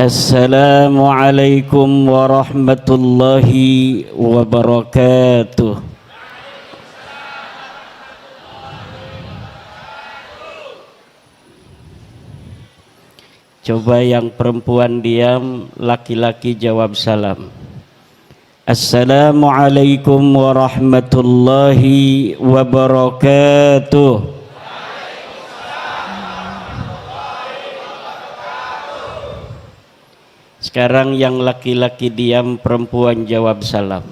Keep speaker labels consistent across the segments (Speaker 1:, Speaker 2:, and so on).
Speaker 1: Assalamualaikum warahmatullahi wabarakatuh. Coba yang perempuan diam, laki-laki jawab salam. Assalamualaikum warahmatullahi wabarakatuh. Sekarang yang laki-laki diam, perempuan jawab salam.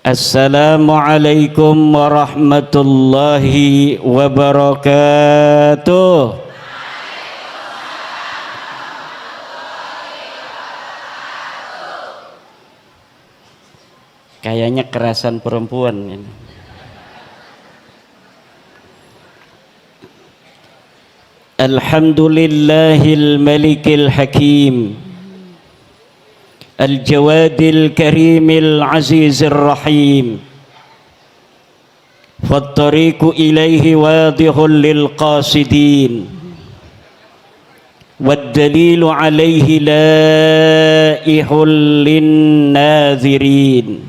Speaker 1: Assalamualaikum warahmatullahi wabarakatuh. Kayaknya kerasan perempuan ini. Alhamdulillahil malikil hakim, al-jawadil karimil azizir rahim, fattariqu ilaihi wadihul lil qasidin, waddalilu alaihi laihul lin nazirin.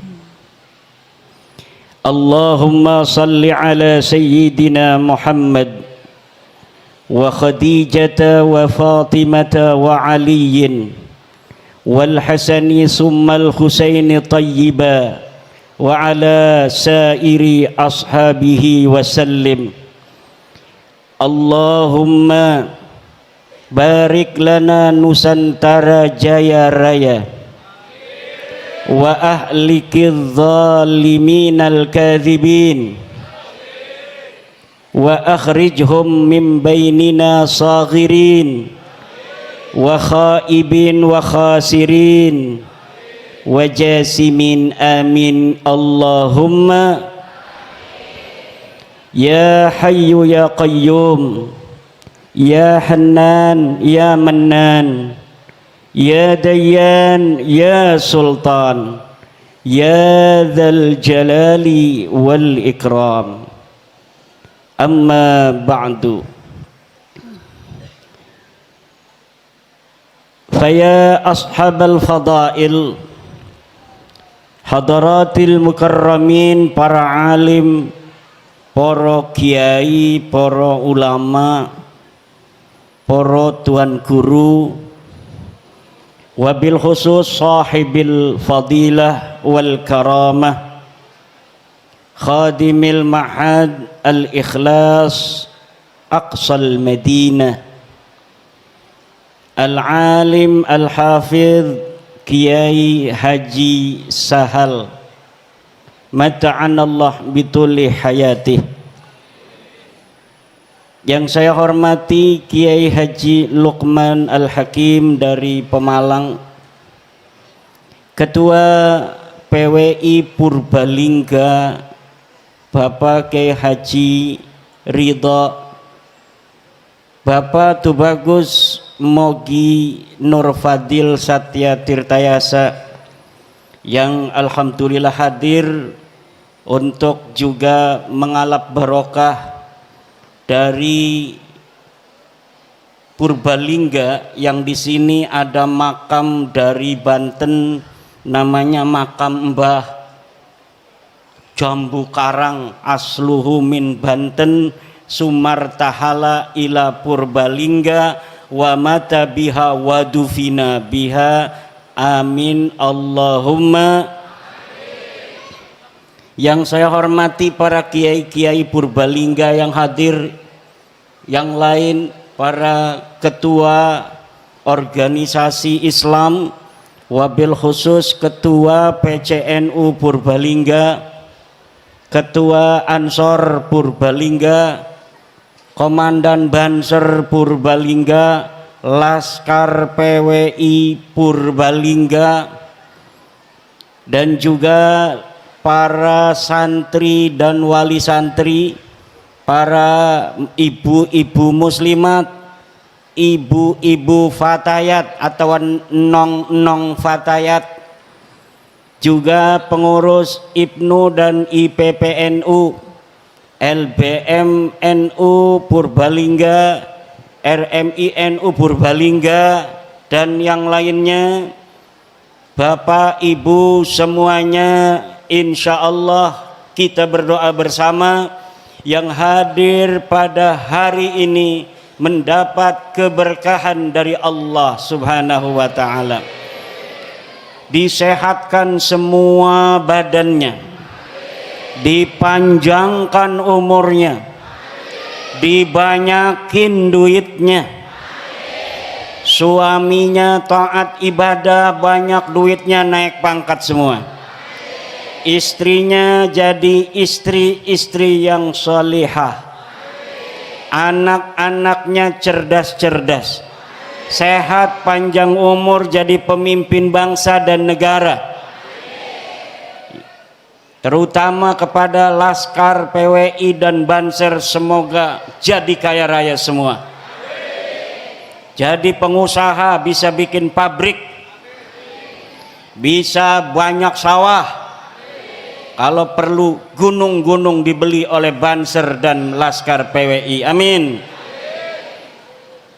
Speaker 1: Allahumma salli ala sayyidina Muhammad wa Khadijata wa Fatimata wa Aliyin wal Hasani summal Husaini tayyiba wa ala sairi ashabihi wa sallim. Allahumma barik lana Nusantara Jaya Raya wa ahlikidz zaliminal kadzibin wa akhrijhum min bainina saghirin wa khaibin wa khasirin wa jasimin, amin. Allahumma ya hayyu ya qayyum ya hannan ya mannan ya dayyan ya sultan ya dzal jalali wal ikram. Amma ba'du, faya ashabal fadail, hadaratil mukarramin, para alim, para kiai, para ulama, para tuan guru, wabil khusus sahibil fadilah wal karamah, khadimil ma'had al-ikhlas aqsal madinah, al-alim al-hafidh Kiai Haji Sahal mata'anallah bituli hayatih. Yang saya hormati Kiai Haji Luqman Al-Hakim dari Pemalang, Ketua PWI Purbalingga Bapak Kiai Haji Ridho, Bapak Tubagus Mogi Nur Fadil Satya Tirtayasa yang alhamdulillah hadir untuk juga mengalap barokah dari Purbalingga, yang di sini ada makam dari Banten namanya makam Mbah Jambu Karang, asluhu min Banten, sumartahala ila Purbalingga wa mata biha wa dufina biha, amin. Allahumma. Yang saya hormati para kiai-kiai Purbalingga yang hadir, yang lain para ketua organisasi Islam, wabil khusus ketua PCNU Purbalingga, Ketua Ansor Purbalingga, Komandan Banser Purbalingga, Laskar PWI Purbalingga, dan juga para santri dan wali santri, para ibu-ibu muslimat, ibu-ibu fatayat atau nong-nong fatayat, juga pengurus IPNU dan IPPNU, LBM NU Purbalingga, RMI NU Purbalingga, dan yang lainnya, Bapak Ibu semuanya, insya Allah kita berdoa bersama yang hadir pada hari ini mendapat keberkahan dari Allah Subhanahu wa Ta'ala. Disehatkan semua badannya, dipanjangkan umurnya, dibanyakin duitnya, suaminya taat ibadah, banyak duitnya, naik pangkat semua, istrinya jadi istri-istri yang salihah, anak-anaknya cerdas-cerdas, sehat, panjang umur, jadi pemimpin bangsa dan negara, terutama kepada Laskar, PWI dan Banser, semoga jadi kaya raya semua, jadi pengusaha, bisa bikin pabrik, bisa banyak sawah, kalau perlu gunung-gunung dibeli oleh Banser dan Laskar PWI, amin.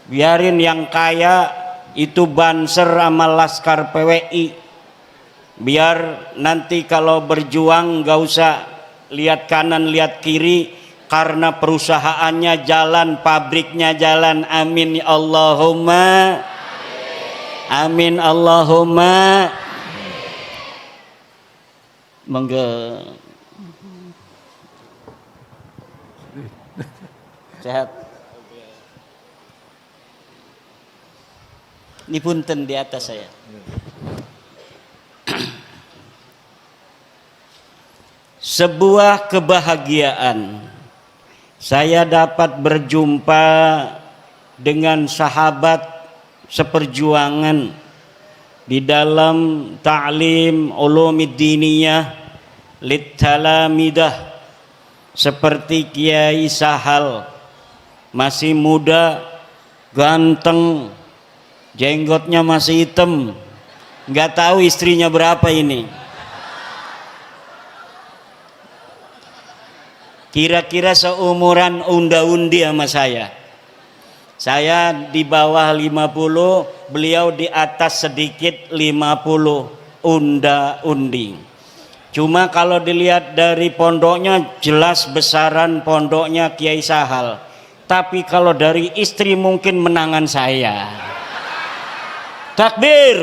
Speaker 1: Biarin yang kaya itu Banser sama Laskar PWI, biar nanti kalau berjuang gak usah lihat kanan lihat kiri, karena perusahaannya jalan, pabriknya jalan, amin ya Allahumma, amin Allahumma. Monggo sehat. Ini punten di atas saya. Sebuah kebahagiaan saya dapat berjumpa dengan sahabat seperjuangan di dalam ta'lim ulumiddiniyah litalamidah seperti Kiai Sahal, masih muda, ganteng, jenggotnya masih hitam, nggak tahu istrinya berapa ini. Kira-kira seumuran unda-undi sama saya. Saya di bawah 50, beliau di atas sedikit 50, unda-undi. Cuma kalau dilihat dari pondoknya, jelas besaran pondoknya Kiai Sahal. Tapi kalau dari istri mungkin menangan saya. Takbir,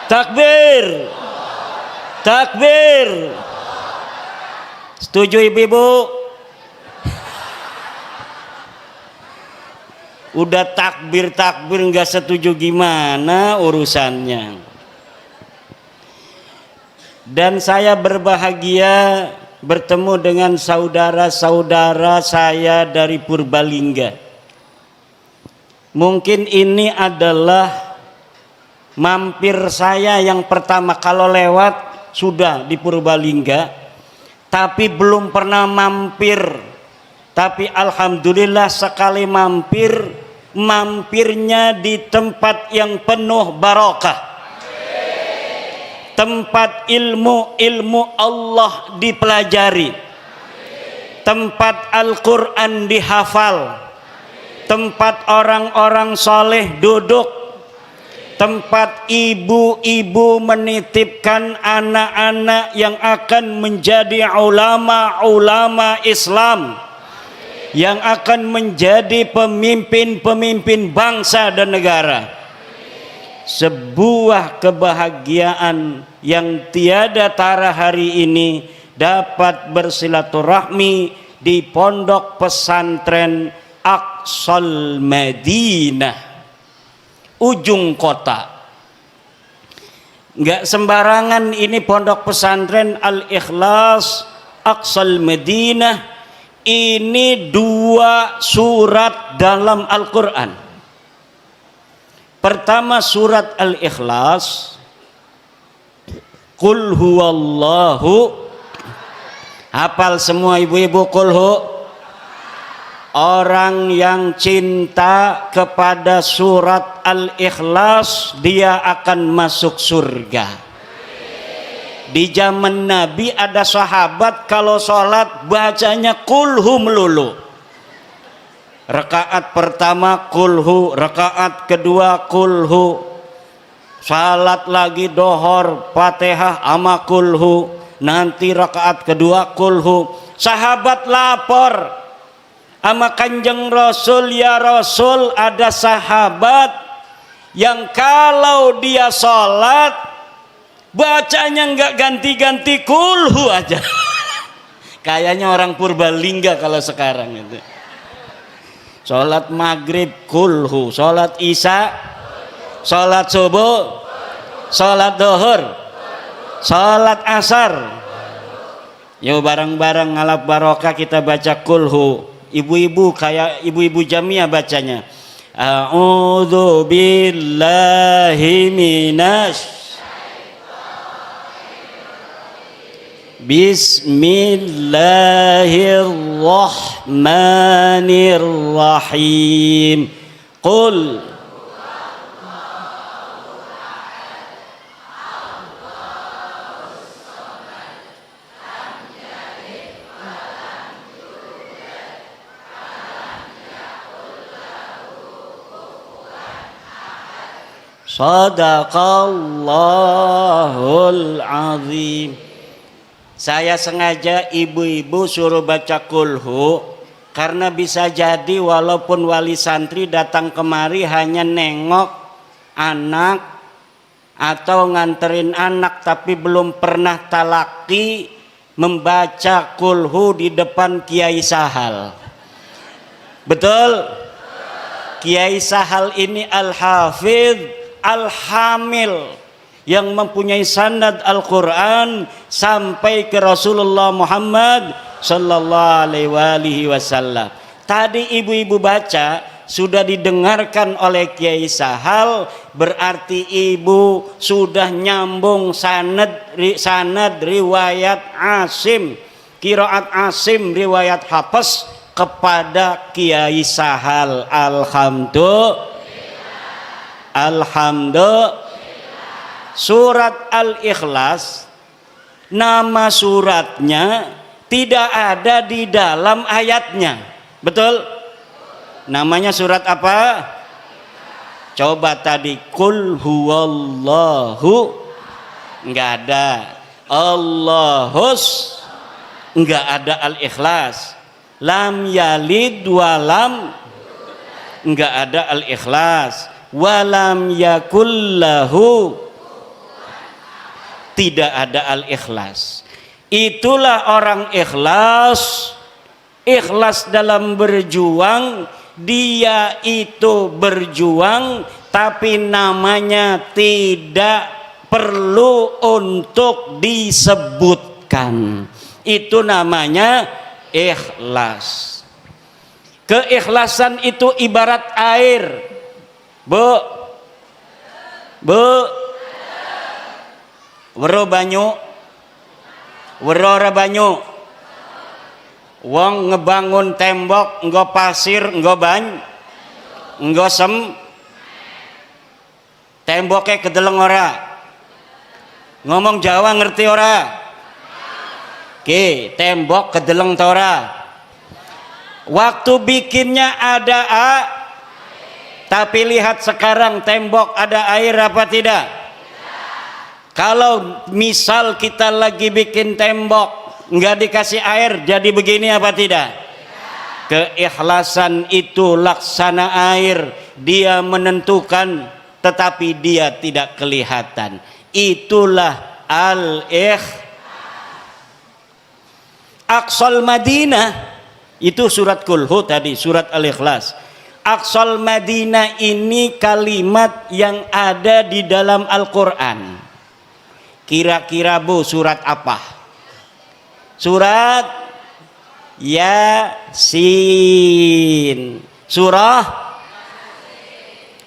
Speaker 1: takbir, takbir. Setuju ibu-ibu? Udah takbir-takbir nggak setuju gimana urusannya. Dan saya berbahagia bertemu dengan saudara-saudara saya dari Purbalingga. Mungkin ini adalah mampir saya yang pertama, kalau lewat sudah di Purbalingga, tapi belum pernah mampir. Tapi alhamdulillah sekali mampirnya di tempat yang penuh barokah, tempat ilmu Allah dipelajari, tempat Al-Quran dihafal, tempat orang-orang soleh duduk, tempat ibu-ibu menitipkan anak-anak yang akan menjadi ulama-ulama Islam, yang akan menjadi pemimpin-pemimpin bangsa dan negara. Sebuah kebahagiaan yang tiada tara hari ini dapat bersilaturahmi di pondok pesantren Aqsal Madinah, ujung kota. Nggak sembarangan ini pondok pesantren Al-Ikhlas Aqsal Madinah. Ini 2 surat dalam Al-Quran. Pertama surat Al-Ikhlas, Qul huwallahu, hafal semua ibu-ibu qul hu. Orang yang cinta kepada surat Al-Ikhlas dia akan masuk surga. Di zaman Nabi ada sahabat kalau sholat bacanya kulhu melulu. Rakaat pertama kulhu, rakaat kedua kulhu, salat lagi dohor Fatihah ama kulhu, nanti rakaat kedua kulhu. Sahabat lapor sama Kanjeng Rasul, ya Rasul, ada sahabat yang kalau dia sholat bacanya nggak ganti-ganti kulhu aja. Kayaknya orang Purbalingga kalau sekarang itu. Sholat maghrib kulhu, sholat isya, sholat subuh, sholat duhur, sholat asar. Yuk bareng-bareng ngalap barokah kita baca kulhu. Ibu-ibu kayak ibu-ibu Jamiah bacanya. A'udzu billahi minasy Bismillahirrahmanirrahim. Qul Sadaqallahul azim. Saya sengaja ibu-ibu suruh baca kulhu karena bisa jadi walaupun wali santri datang kemari hanya nengok anak atau nganterin anak tapi belum pernah talaki membaca kulhu di depan Kiai Sahal. Betul? Kiai Sahal ini al-hafidh al-hamil yang mempunyai sanad Al-Quran sampai ke Rasulullah Muhammad sallallahu alaihi wasallam. Tadi ibu-ibu baca sudah didengarkan oleh Kiai Sahal, berarti ibu sudah nyambung sanad riwayat Asim, qiraat Asim riwayat Hafs kepada Kiai Sahal. Alhamdulillah. Surat Al-Ikhlas, nama suratnya tidak ada di dalam ayatnya. Betul? Namanya surat apa? Coba tadi Qul huwallahu, enggak ada. Allahus, enggak ada Al-Ikhlas. Lam yalid walam, enggak ada Al-Ikhlas. Walam yakullahu, tidak ada Al-Ikhlas. Itulah orang ikhlas. Ikhlas dalam berjuang. Dia itu berjuang tapi namanya tidak perlu untuk disebutkan. Itu namanya ikhlas. Keikhlasan itu ibarat air. Bu wero banyu, wero ora banyu. Wong ngebangun tembok nggo pasir nggo nggo temboknya kedeleng ora? Ngomong Jawa ngerti ora? Oke, tembok kedeleng ta ora? Waktu bikinnya ada tapi lihat sekarang tembok ada air apa tidak? Kalau misal kita lagi bikin tembok nggak dikasih air jadi begini apa tidak? Keikhlasan itu laksana air, dia menentukan tetapi dia tidak kelihatan. Itulah Aqsal Madinah, itu surat Kulhu tadi, surat Al-Ikhlas. Aqsal Madinah ini kalimat yang ada di dalam Al-Quran. Kira-kira Bu surat apa? Surat Yasin. Surah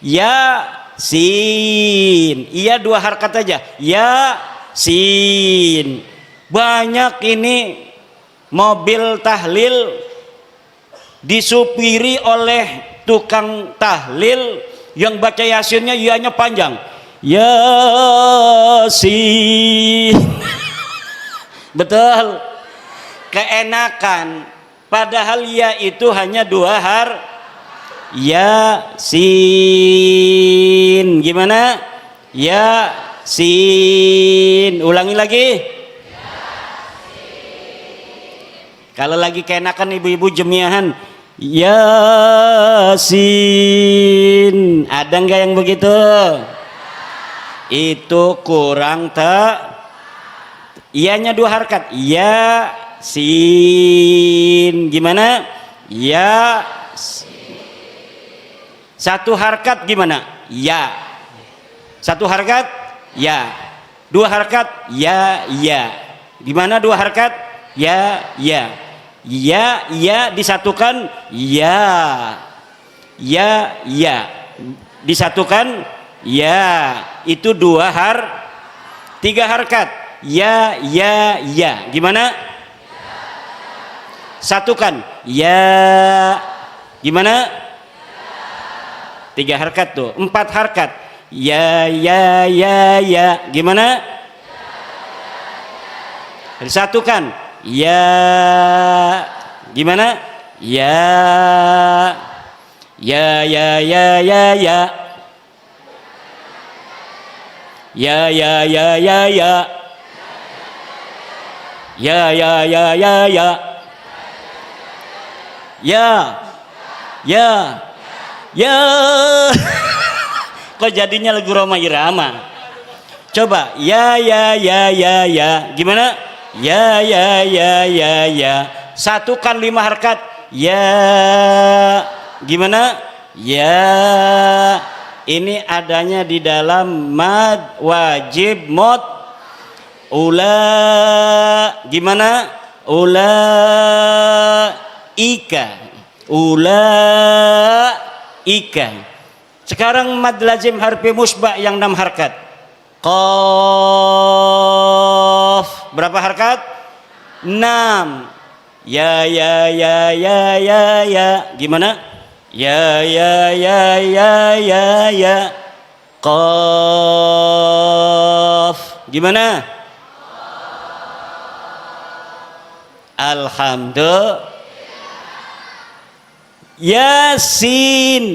Speaker 1: Yasin. Iya dua harkat aja. Yasin. Banyak ini mobil tahlil disupiri oleh tukang tahlil yang baca Yasinnya ianya panjang. Yasin. Betul. Keenakan. Padahal ya itu hanya dua Yasin. Gimana? Yasin. Ulangi lagi. Kalau lagi keenakan ibu-ibu jemiahan, Yasin. Ada nggak yang begitu? Itu kurang ianya 2 harkat. Yasin. Gimana? Ya. 1 harkat gimana? Ya. 1 harkat? Ya. 2 harkat? Ya. Gimana 2 harkat? Ya. Ya disatukan. Ya. Disatukan. Ya. Itu 3 harkat. Ya. Gimana? Satukan. Ya. Gimana? 3 harkat tuh. 4 harkat. Ya. Gimana? Disatukan. Ya. Gimana? Ya. Ya. Ya. Kok jadinya lagu Roma Irama? Coba. Ya. Gimana? Ya. Satukan 5 harkat. Ya. Gimana? Ya. Ini adanya di dalam mad wajib mod ula. Gimana? Ulaika. Sekarang mad lazim harfi musbah yang 6 harkat. Qaf. Berapa harkat? 6. Ya. Gimana? Ya. Qaf. Gimana? Alhamdulillah. Yasin.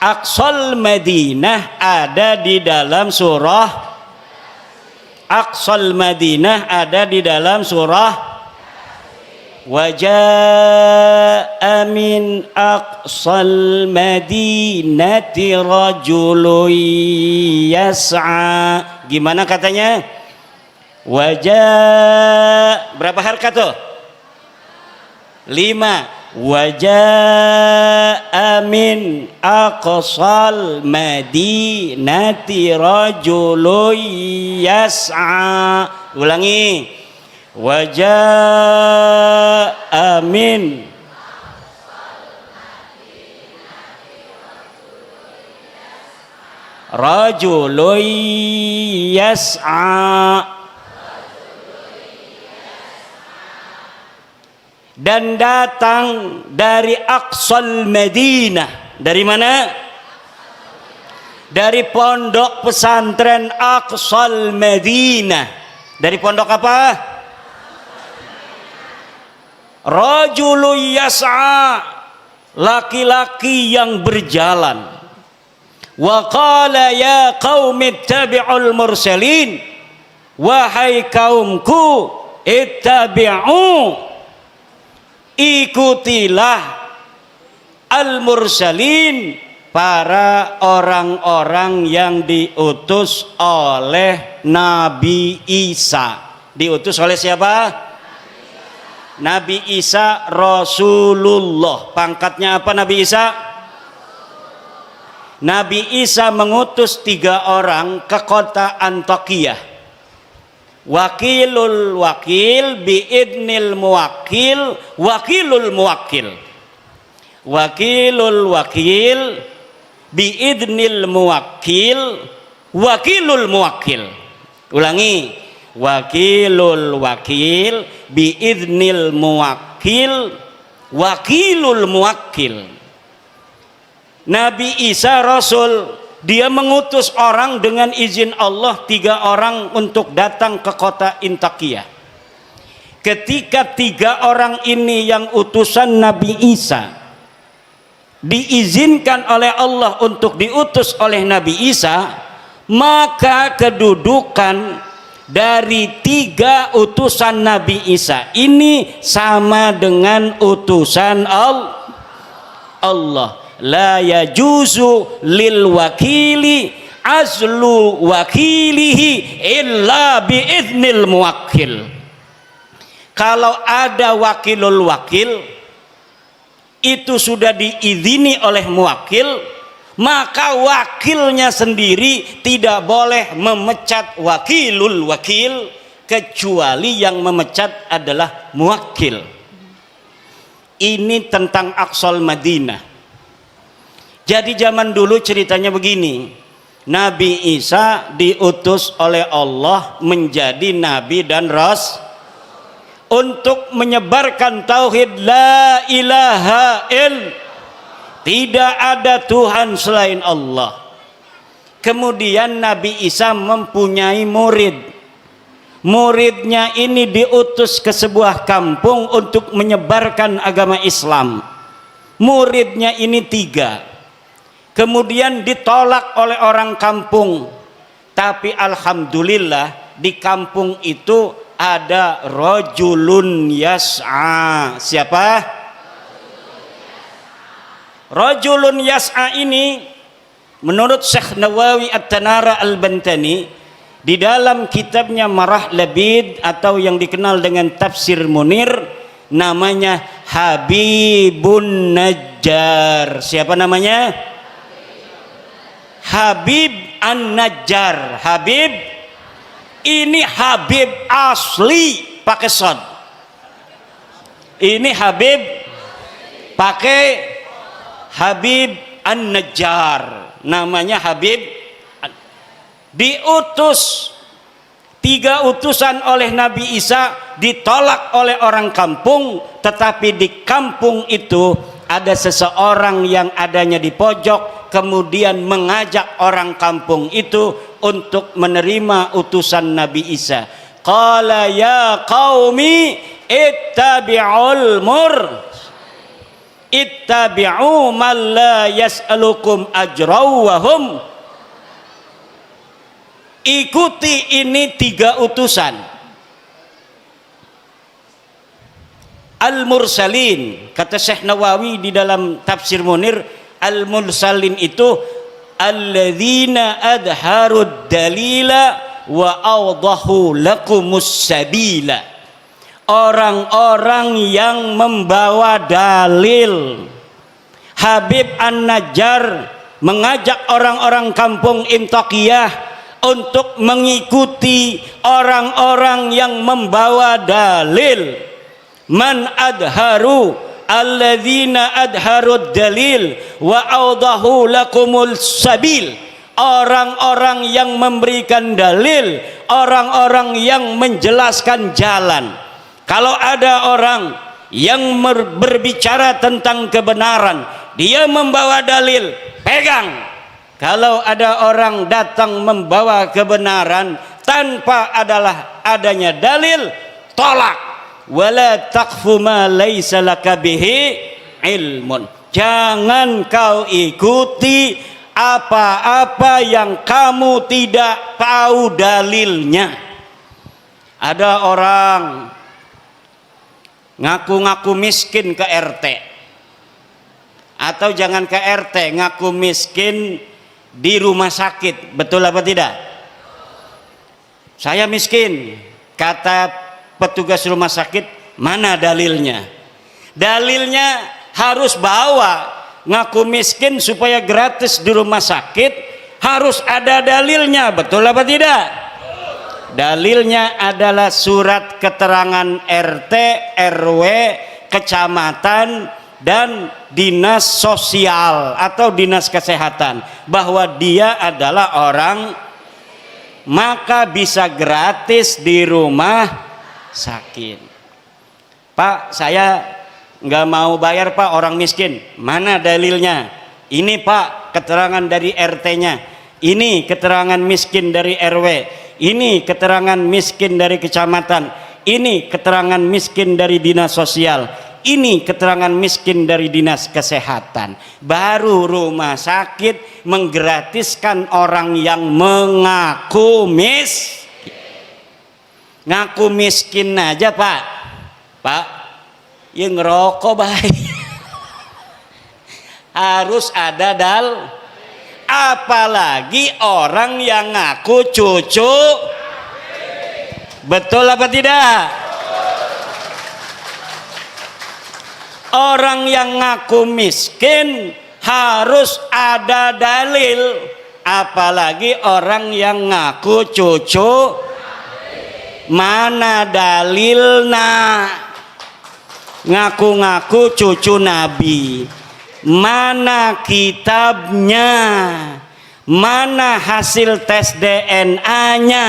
Speaker 1: Aqsal Madinah ada di dalam surah. Aqsal Madinah ada di dalam surah. Waja'a min aqsal madinati rajulun yas'a. Gimana katanya? Waja'a. Berapa harkat tuh? 5. Waja'a min aqsal madinati rajulun yas'a. Ulangi. Waja'a min rajulun yas'a. Dan datang dari Aqsal Madinah. Dari mana? Dari pondok pesantren Aqsal Madinah. Dari pondok apa? Rajulun yas'a, laki-laki yang berjalan. Wa qala ya qaumi ittabi'ul mursalin, wahai kaumku ittabi'u, ikutilah al-mursalin, para orang-orang yang diutus oleh Nabi Isa. Diutus oleh siapa? Nabi Isa Rasulullah. Pangkatnya apa Nabi Isa? Nabi Isa mengutus 3 orang ke kota Antakiyah. Wakilul wakil biidnil muwakil, wakilul muwakil. Wakilul wakil biidnil muwakil, wakilul muwakil. Ulangi. Wakilul wakil biidnil muwakil, wakilul muwakil. Nabi Isa Rasul, dia mengutus orang dengan izin Allah, 3 orang untuk datang ke kota Antakiyah. Ketika 3 orang ini yang utusan Nabi Isa diizinkan oleh Allah untuk diutus oleh Nabi Isa, maka kedudukan dari 3 utusan Nabi Isa ini sama dengan utusan Allah. La yajuzu lil wakili azlu wakilihi illa biiznil muwakkil. Kalau ada wakilul wakil itu sudah diizini oleh muwakil, maka wakilnya sendiri tidak boleh memecat wakilul wakil, kecuali yang memecat adalah muwakil. Ini tentang Aqsal Madinah. Jadi zaman dulu ceritanya begini, Nabi Isa diutus oleh Allah menjadi nabi dan rasul untuk menyebarkan tauhid la ilaha illallah, tidak ada Tuhan selain Allah. Kemudian Nabi Isa mempunyai murid. Muridnya ini diutus ke sebuah kampung untuk menyebarkan agama Islam. Muridnya ini 3. Kemudian ditolak oleh orang kampung. Tapi alhamdulillah di kampung itu ada rajulun yas'a. Siapa? Rajulun yas'a ini menurut Syekh Nawawi At-Tanara Al-Bantani di dalam kitabnya Marah Labid atau yang dikenal dengan Tafsir Munir, namanya Habibun Najjar. Siapa namanya? Habib An-Najjar. Habib ini Habib asli pakai sod. Ini Habib pakai Habib An-Najjar. Namanya Habib. Diutus 3 utusan oleh Nabi Isa, ditolak oleh orang kampung. Tetapi di kampung itu ada seseorang yang adanya di pojok, kemudian mengajak orang kampung itu untuk menerima utusan Nabi Isa. Qala ya qaumi ittabi'ul ittabi'u man la yas'alukum ajraw wa hum. Ikuti ini 3 utusan. Al-Mursalin, kata Syekh Nawawi di dalam Tafsir Munir, Al-Mursalin itu alladzina adharud dalila wa awdahu lakumus sabila. Orang-orang yang membawa dalil. Habib An-Najjar mengajak orang-orang kampung Intaqiyah untuk mengikuti orang-orang yang membawa dalil. Man adharu alladzina adharud dalil wa awdahu lakumul sabil. Orang-orang yang memberikan dalil, orang-orang yang menjelaskan jalan. Kalau ada orang yang berbicara tentang kebenaran, dia membawa dalil, pegang. Kalau ada orang datang membawa kebenaran tanpa adanya dalil, tolak. Wala taqfu ma laisa laka bihi ilmun. Jangan kau ikuti apa-apa yang kamu tidak tahu dalilnya. Ada orang ngaku-ngaku miskin ke RT, atau jangan ke RT, ngaku miskin di rumah sakit. Betul apa tidak? Saya miskin, kata petugas rumah sakit. Mana dalilnya? Dalilnya harus bawa. Ngaku miskin supaya gratis di rumah sakit, harus ada dalilnya. Betul apa tidak? Dalilnya adalah surat keterangan RT, RW, kecamatan, dan dinas sosial atau dinas kesehatan bahwa dia adalah orang, maka bisa gratis di rumah sakit. Pak, saya nggak mau bayar Pak, orang miskin. Mana dalilnya? Ini Pak, keterangan dari RT-nya. Ini keterangan miskin dari RW. Ini keterangan miskin dari kecamatan. Ini keterangan miskin dari dinas sosial. Ini keterangan miskin dari Dinas Kesehatan. Baru rumah sakit menggratiskan orang yang mengaku ngaku miskin aja Pak. Pak, ya ngerokok baik. Harus ada apalagi orang yang ngaku cucu. Betul apa tidak? Orang yang ngaku miskin harus ada dalil, apalagi orang yang ngaku cucu. Mana dalilna? Ngaku-ngaku cucu Nabi. Mana kitabnya? Mana hasil tes DNA-nya?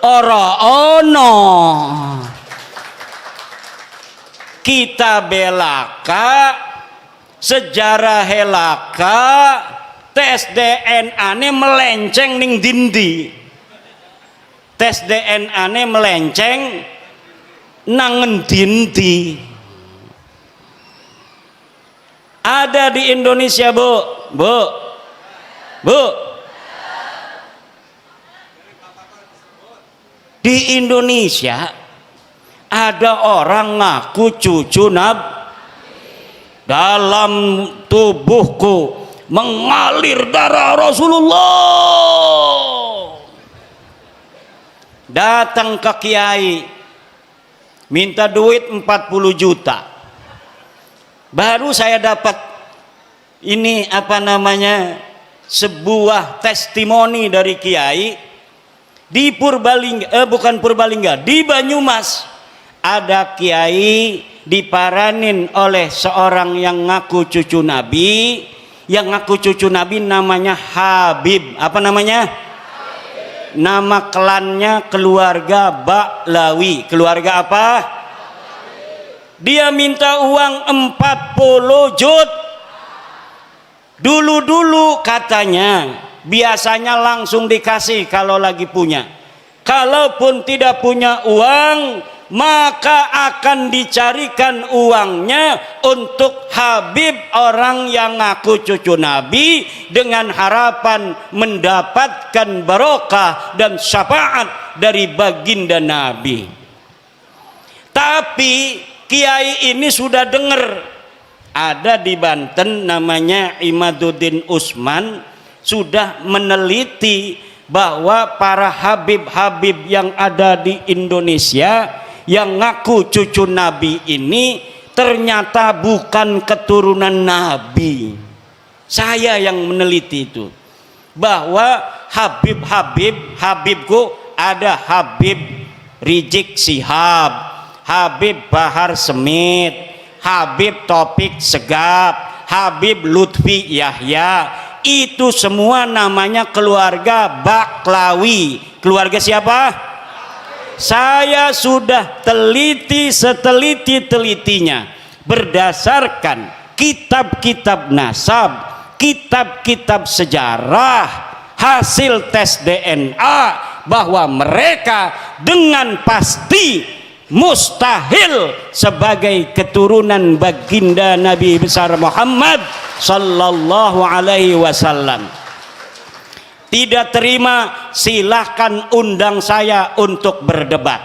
Speaker 1: Ono. Kita belaka, sejarah helaka, tes DNA ini melenceng ning dindi. Tes DNA ini melenceng nangen dindi. Ada di Indonesia, Bu. Di Indonesia ada orang ngaku cucu Nabi. Dalam tubuhku mengalir darah Rasulullah. Datang ke kiai minta duit 40 juta. Baru saya dapat ini sebuah testimoni dari kiai di Purbalingga, di Banyumas. Ada kiai diparanin oleh seorang yang ngaku cucu Nabi. Yang ngaku cucu Nabi namanya Habib. Apa namanya? Habib. Nama klannya keluarga Baklawi. Keluarga apa? Baklawi. Dia minta uang 40 juta. Dulu katanya biasanya langsung dikasih kalau lagi punya. Kalaupun tidak punya uang, maka akan dicarikan uangnya untuk Habib, orang yang ngaku cucu Nabi, dengan harapan mendapatkan barokah dan syafaat dari baginda Nabi. Tapi kiai ini sudah dengar, ada di Banten namanya Imaduddin Usman, sudah meneliti bahwa para Habib-Habib yang ada di Indonesia yang ngaku cucu Nabi ini ternyata bukan keturunan Nabi. Saya yang meneliti itu, bahwa Habibku ada Habib Rizik Sihab, Habib Bahar Smith, Habib Taufik Segaf, Habib Lutfi Yahya. Itu semua namanya keluarga Baklawi. Keluarga siapa? Saya sudah teliti seteliti-telitinya berdasarkan kitab-kitab nasab, kitab-kitab sejarah, hasil tes DNA, bahwa mereka dengan pasti mustahil sebagai keturunan baginda Nabi besar Muhammad sallallahu alaihi wasallam. Tidak terima, silahkan undang saya untuk berdebat.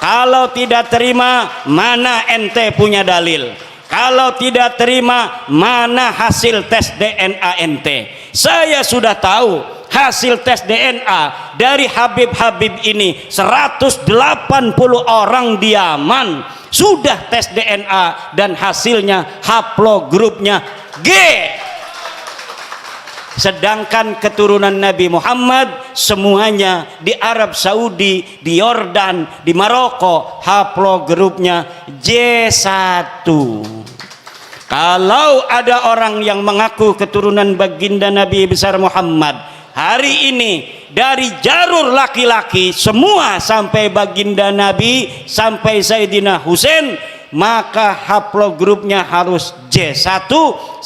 Speaker 1: Kalau tidak terima, mana ente punya dalil? Kalau tidak terima, mana hasil tes DNA ente? Saya sudah tahu hasil tes DNA dari Habib-Habib ini. 180 orang di Yaman sudah tes DNA dan hasilnya haplogrupnya G. Sedangkan keturunan Nabi Muhammad semuanya di Arab Saudi, di Yordan, di Maroko, haplogrupnya J1. Kalau ada orang yang mengaku keturunan baginda Nabi besar Muhammad hari ini dari jalur laki-laki semua sampai baginda Nabi sampai Sayyidina Husain, maka haplogrupnya harus J1.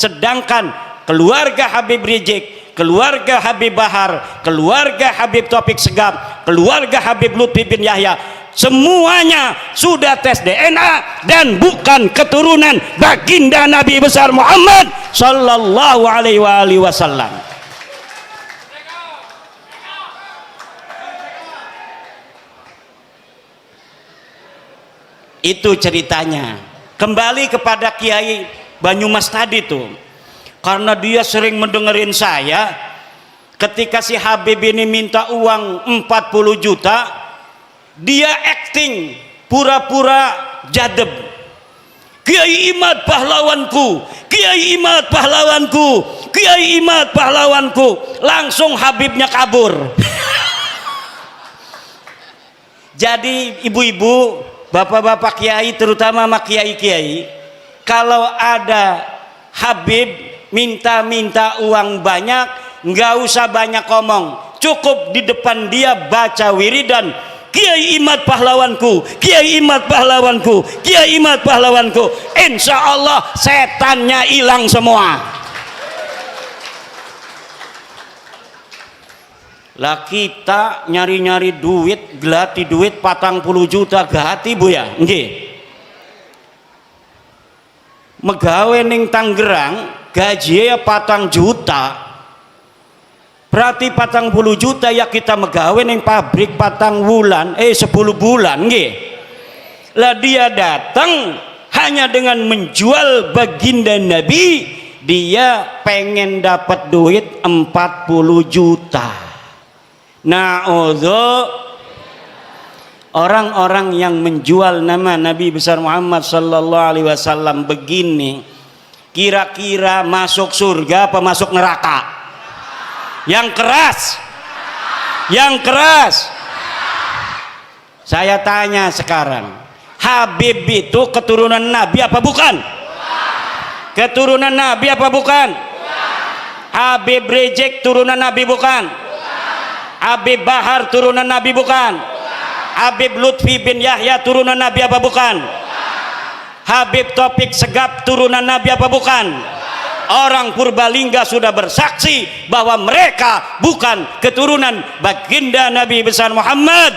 Speaker 1: Sedangkan keluarga Habib Rizik, keluarga Habib Bahar, keluarga Habib Taufik Segaf, keluarga Habib Lutfi bin Yahya semuanya sudah tes DNA dan bukan keturunan baginda Nabi besar Muhammad sallallahu alaihi wasallam. Itu ceritanya. Kembali kepada Kiai Banyumas tadi tuh, karena dia sering mendengerin saya ketika si Habib ini minta uang 40 juta, dia acting pura-pura jadeb. Kiai Imad pahlawanku, Kiai Imad pahlawanku, Kiai Imad pahlawanku. Langsung Habibnya kabur. Jadi ibu-ibu, bapak-bapak kiai, terutama sama kiai-kiai, kalau ada Habib minta-minta uang banyak, nggak usah banyak ngomong, cukup di depan dia baca wiridan, Kiai Imad pahlawanku, Kiai Imad pahlawanku, Kiai Imad pahlawanku. Insya Allah setannya hilang semua. Lah kita nyari-nyari duit, gelati duit 40 juta gati bu ya, nggih. Megawe ning Tangerang gaji ya 4 juta, berarti 40 juta ya kita megawe ning pabrik 4 bulan 10 bulan nggih. Lah dia datang hanya dengan menjual baginda Nabi, dia pengen dapat duit 40 juta. Nah, orang-orang yang menjual nama Nabi besar Muhammad sallallahu alaihi wasallam begini, kira-kira masuk surga apa masuk neraka? Yang keras, yang keras. Saya tanya sekarang, Habib itu keturunan Nabi apa bukan? Keturunan Nabi apa bukan? Habib Rizik turunan Nabi bukan? Habib Bahar turunan Nabi bukan? Habib Lutfi bin Yahya turunan Nabi apa bukan? Habib Taufik Segaf turunan Nabi apa bukan? Orang Purbalingga sudah bersaksi bahwa mereka bukan keturunan baginda Nabi besar Muhammad.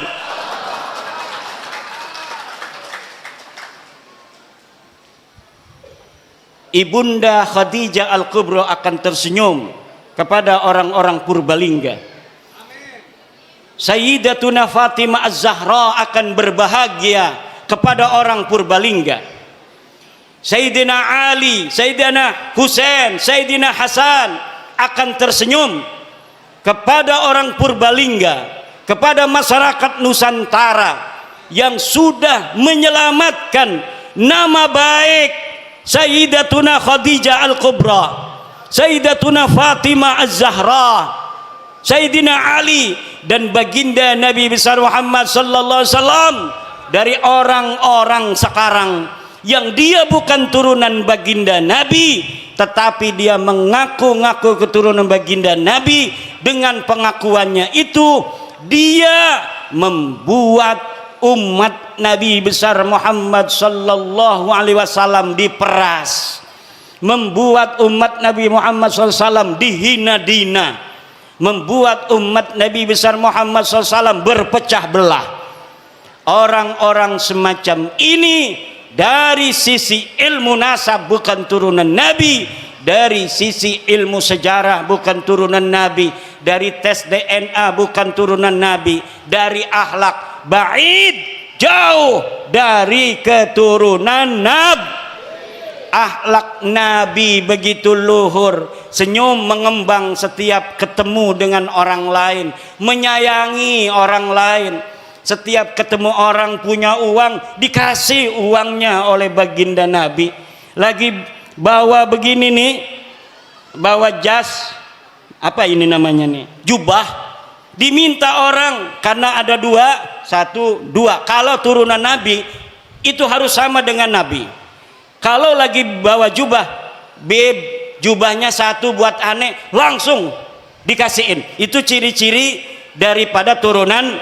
Speaker 1: Ibunda Khadijah Al-Kubra akan tersenyum kepada orang-orang Purbalingga. Sayyidatuna Fatimah Az-Zahra akan berbahagia kepada orang Purbalingga. Sayyidina Ali, Sayyidina Husain, Sayyidina Hasan akan tersenyum kepada orang Purbalingga, kepada masyarakat Nusantara yang sudah menyelamatkan nama baik Sayyidatuna Khadijah Al-Kubra, Sayyidatuna Fatimah Az-Zahra, Sayyidina Ali dan baginda Nabi besar Muhammad sallallahu alaihi wasallam dari orang-orang sekarang yang dia bukan turunan baginda Nabi, tetapi dia mengaku-ngaku keturunan baginda Nabi. Dengan pengakuannya itu dia membuat umat Nabi besar Muhammad sallallahu alaihi wasallam diperas, membuat umat Nabi Muhammad sallallahu alaihi wasallam dihina-dina, membuat umat Nabi besar Muhammad SAW berpecah belah. Orang-orang semacam ini dari sisi ilmu nasab bukan turunan Nabi, dari sisi ilmu sejarah bukan turunan Nabi, dari tes DNA bukan turunan Nabi, dari akhlak ba'id, jauh dari keturunan Nabi. Akhlak Nabi begitu luhur, senyum mengembang setiap ketemu dengan orang lain, menyayangi orang lain. Setiap ketemu orang punya uang, dikasih uangnya oleh baginda Nabi. Lagi bawa begini nih, bawa jas, apa ini namanya nih, jubah, diminta orang karena ada dua. Kalau turunan Nabi itu harus sama dengan Nabi. Kalau lagi bawa jubah, beb, jubahnya satu buat aneh, langsung dikasihin. Itu ciri-ciri daripada turunan.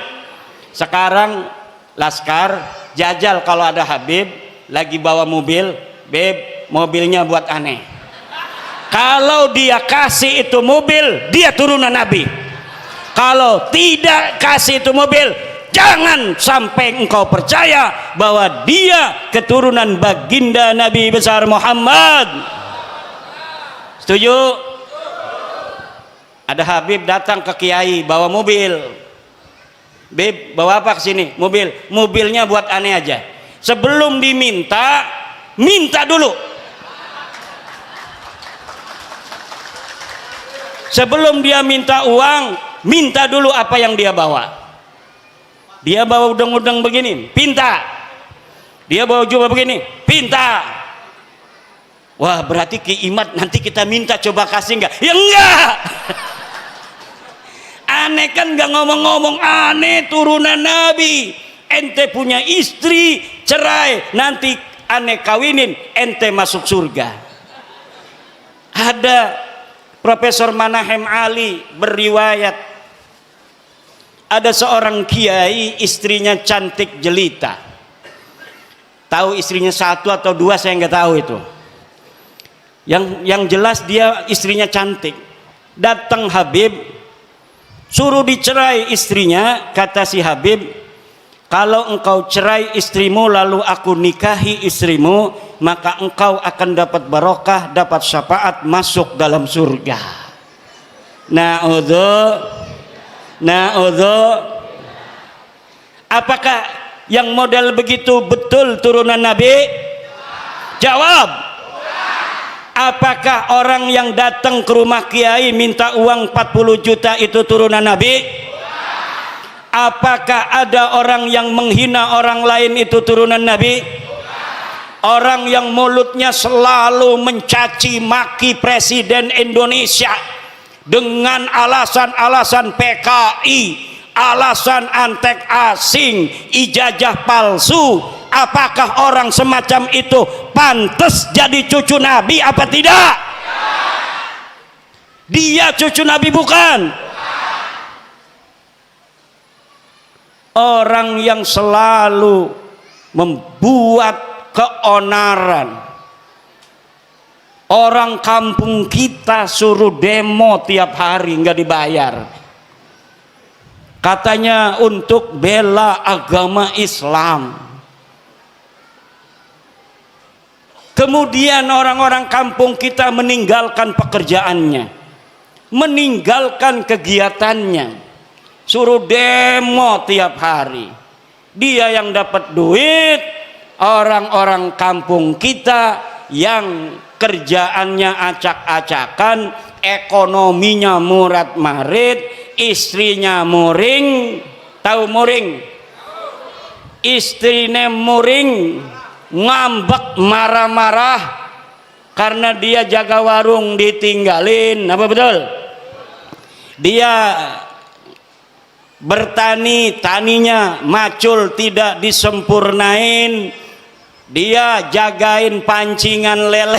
Speaker 1: Sekarang Laskar jajal kalau ada Habib lagi bawa mobil, beb, mobilnya buat aneh. Kalau dia kasih itu mobil, dia turunan Nabi. Kalau tidak kasih itu mobil, jangan sampai engkau percaya bahwa dia keturunan baginda Nabi besar Muhammad. Setuju? Ada Habib datang ke kiai bawa mobil. Beb, bawa apa ke sini? Mobil. Mobilnya buat aneh aja. Sebelum diminta, minta dulu. Sebelum dia minta uang, minta dulu apa yang dia bawa. Dia bawa udang-udang begini, pinta. Dia bawa jubah begini, pinta. Wah, berarti Ki Imad nanti kita minta coba kasih enggak? Ya enggak. Aneh kan nggak ngomong-ngomong, aneh turunan Nabi. Ente punya istri, cerai, nanti aneh kawinin, ente masuk surga. Ada Profesor Manahem Ali beriwayat, ada seorang kiai istrinya cantik jelita. Tahu istrinya satu atau dua saya nggak tahu itu. Yang jelas dia istrinya cantik. Datang Habib, suruh dicerai istrinya. Kata si Habib, kalau engkau cerai istrimu lalu aku nikahi istrimu, maka engkau akan dapat barokah, dapat syafaat, masuk dalam surga. Na'udzu. Apakah yang model begitu betul turunan Nabi? Jawab. Apakah orang yang datang ke rumah kiai minta uang 40 juta itu turunan Nabi? Apakah ada orang yang menghina orang lain itu turunan Nabi? Orang yang mulutnya selalu mencaci maki Presiden Indonesia dengan alasan-alasan PKI, alasan antek asing, ijazah palsu, apakah orang semacam itu pantas jadi cucu Nabi apa tidak? Dia cucu Nabi bukan? Orang yang selalu membuat keonaran. Orang kampung kita suruh demo tiap hari nggak dibayar. Katanya untuk bela agama Islam. Kemudian orang-orang kampung kita meninggalkan pekerjaannya, meninggalkan kegiatannya, suruh demo tiap hari. Dia yang dapat duit, orang-orang kampung kita yang kerjaannya acak-acakan, ekonominya murat-marit, istrinya muring. Tahu muring? Istrinya muring, ngambek, marah-marah karena dia jaga warung ditinggalin. Apa betul? Dia bertani, taninya macul tidak disempurnain. Dia jagain pancingan lele,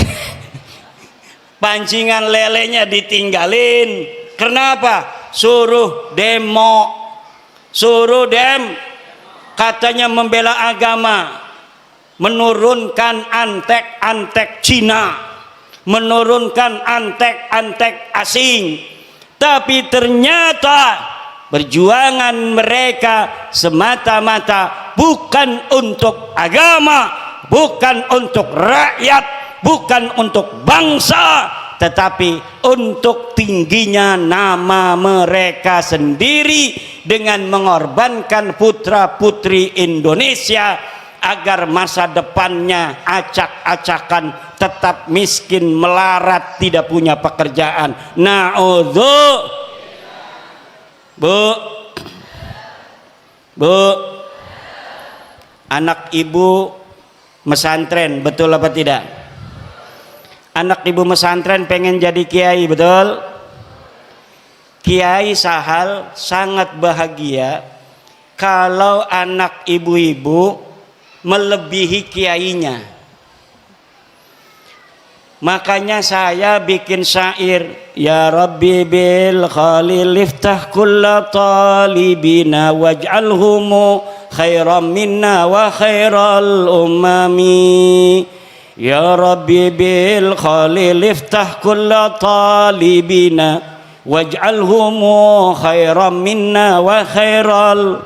Speaker 1: pancingan lelenya ditinggalin. Kenapa? Suruh demo, katanya membela agama, menurunkan antek-antek Cina, menurunkan antek-antek asing. Tapi ternyata perjuangan mereka semata-mata bukan untuk agama, bukan untuk rakyat, bukan untuk bangsa, tetapi untuk tingginya nama mereka sendiri dengan mengorbankan putra-putri Indonesia agar masa depannya acak-acakan, tetap miskin, melarat, tidak punya pekerjaan. Na'udzu. Bu, anak ibu mesantren, betul apa tidak? Anak ibu mesantren pengen jadi kiai, betul? Kiai Sahal sangat bahagia kalau anak ibu-ibu melebihi kiainya. Makanya saya bikin syair, ya Rabbi bil khalil iftah kulla talibina waj'alhumu khairan minna wa khairal umami. Ya Rabbi bil khalil iftah kulla talibina waj'alhumu khairan minna wa khairal.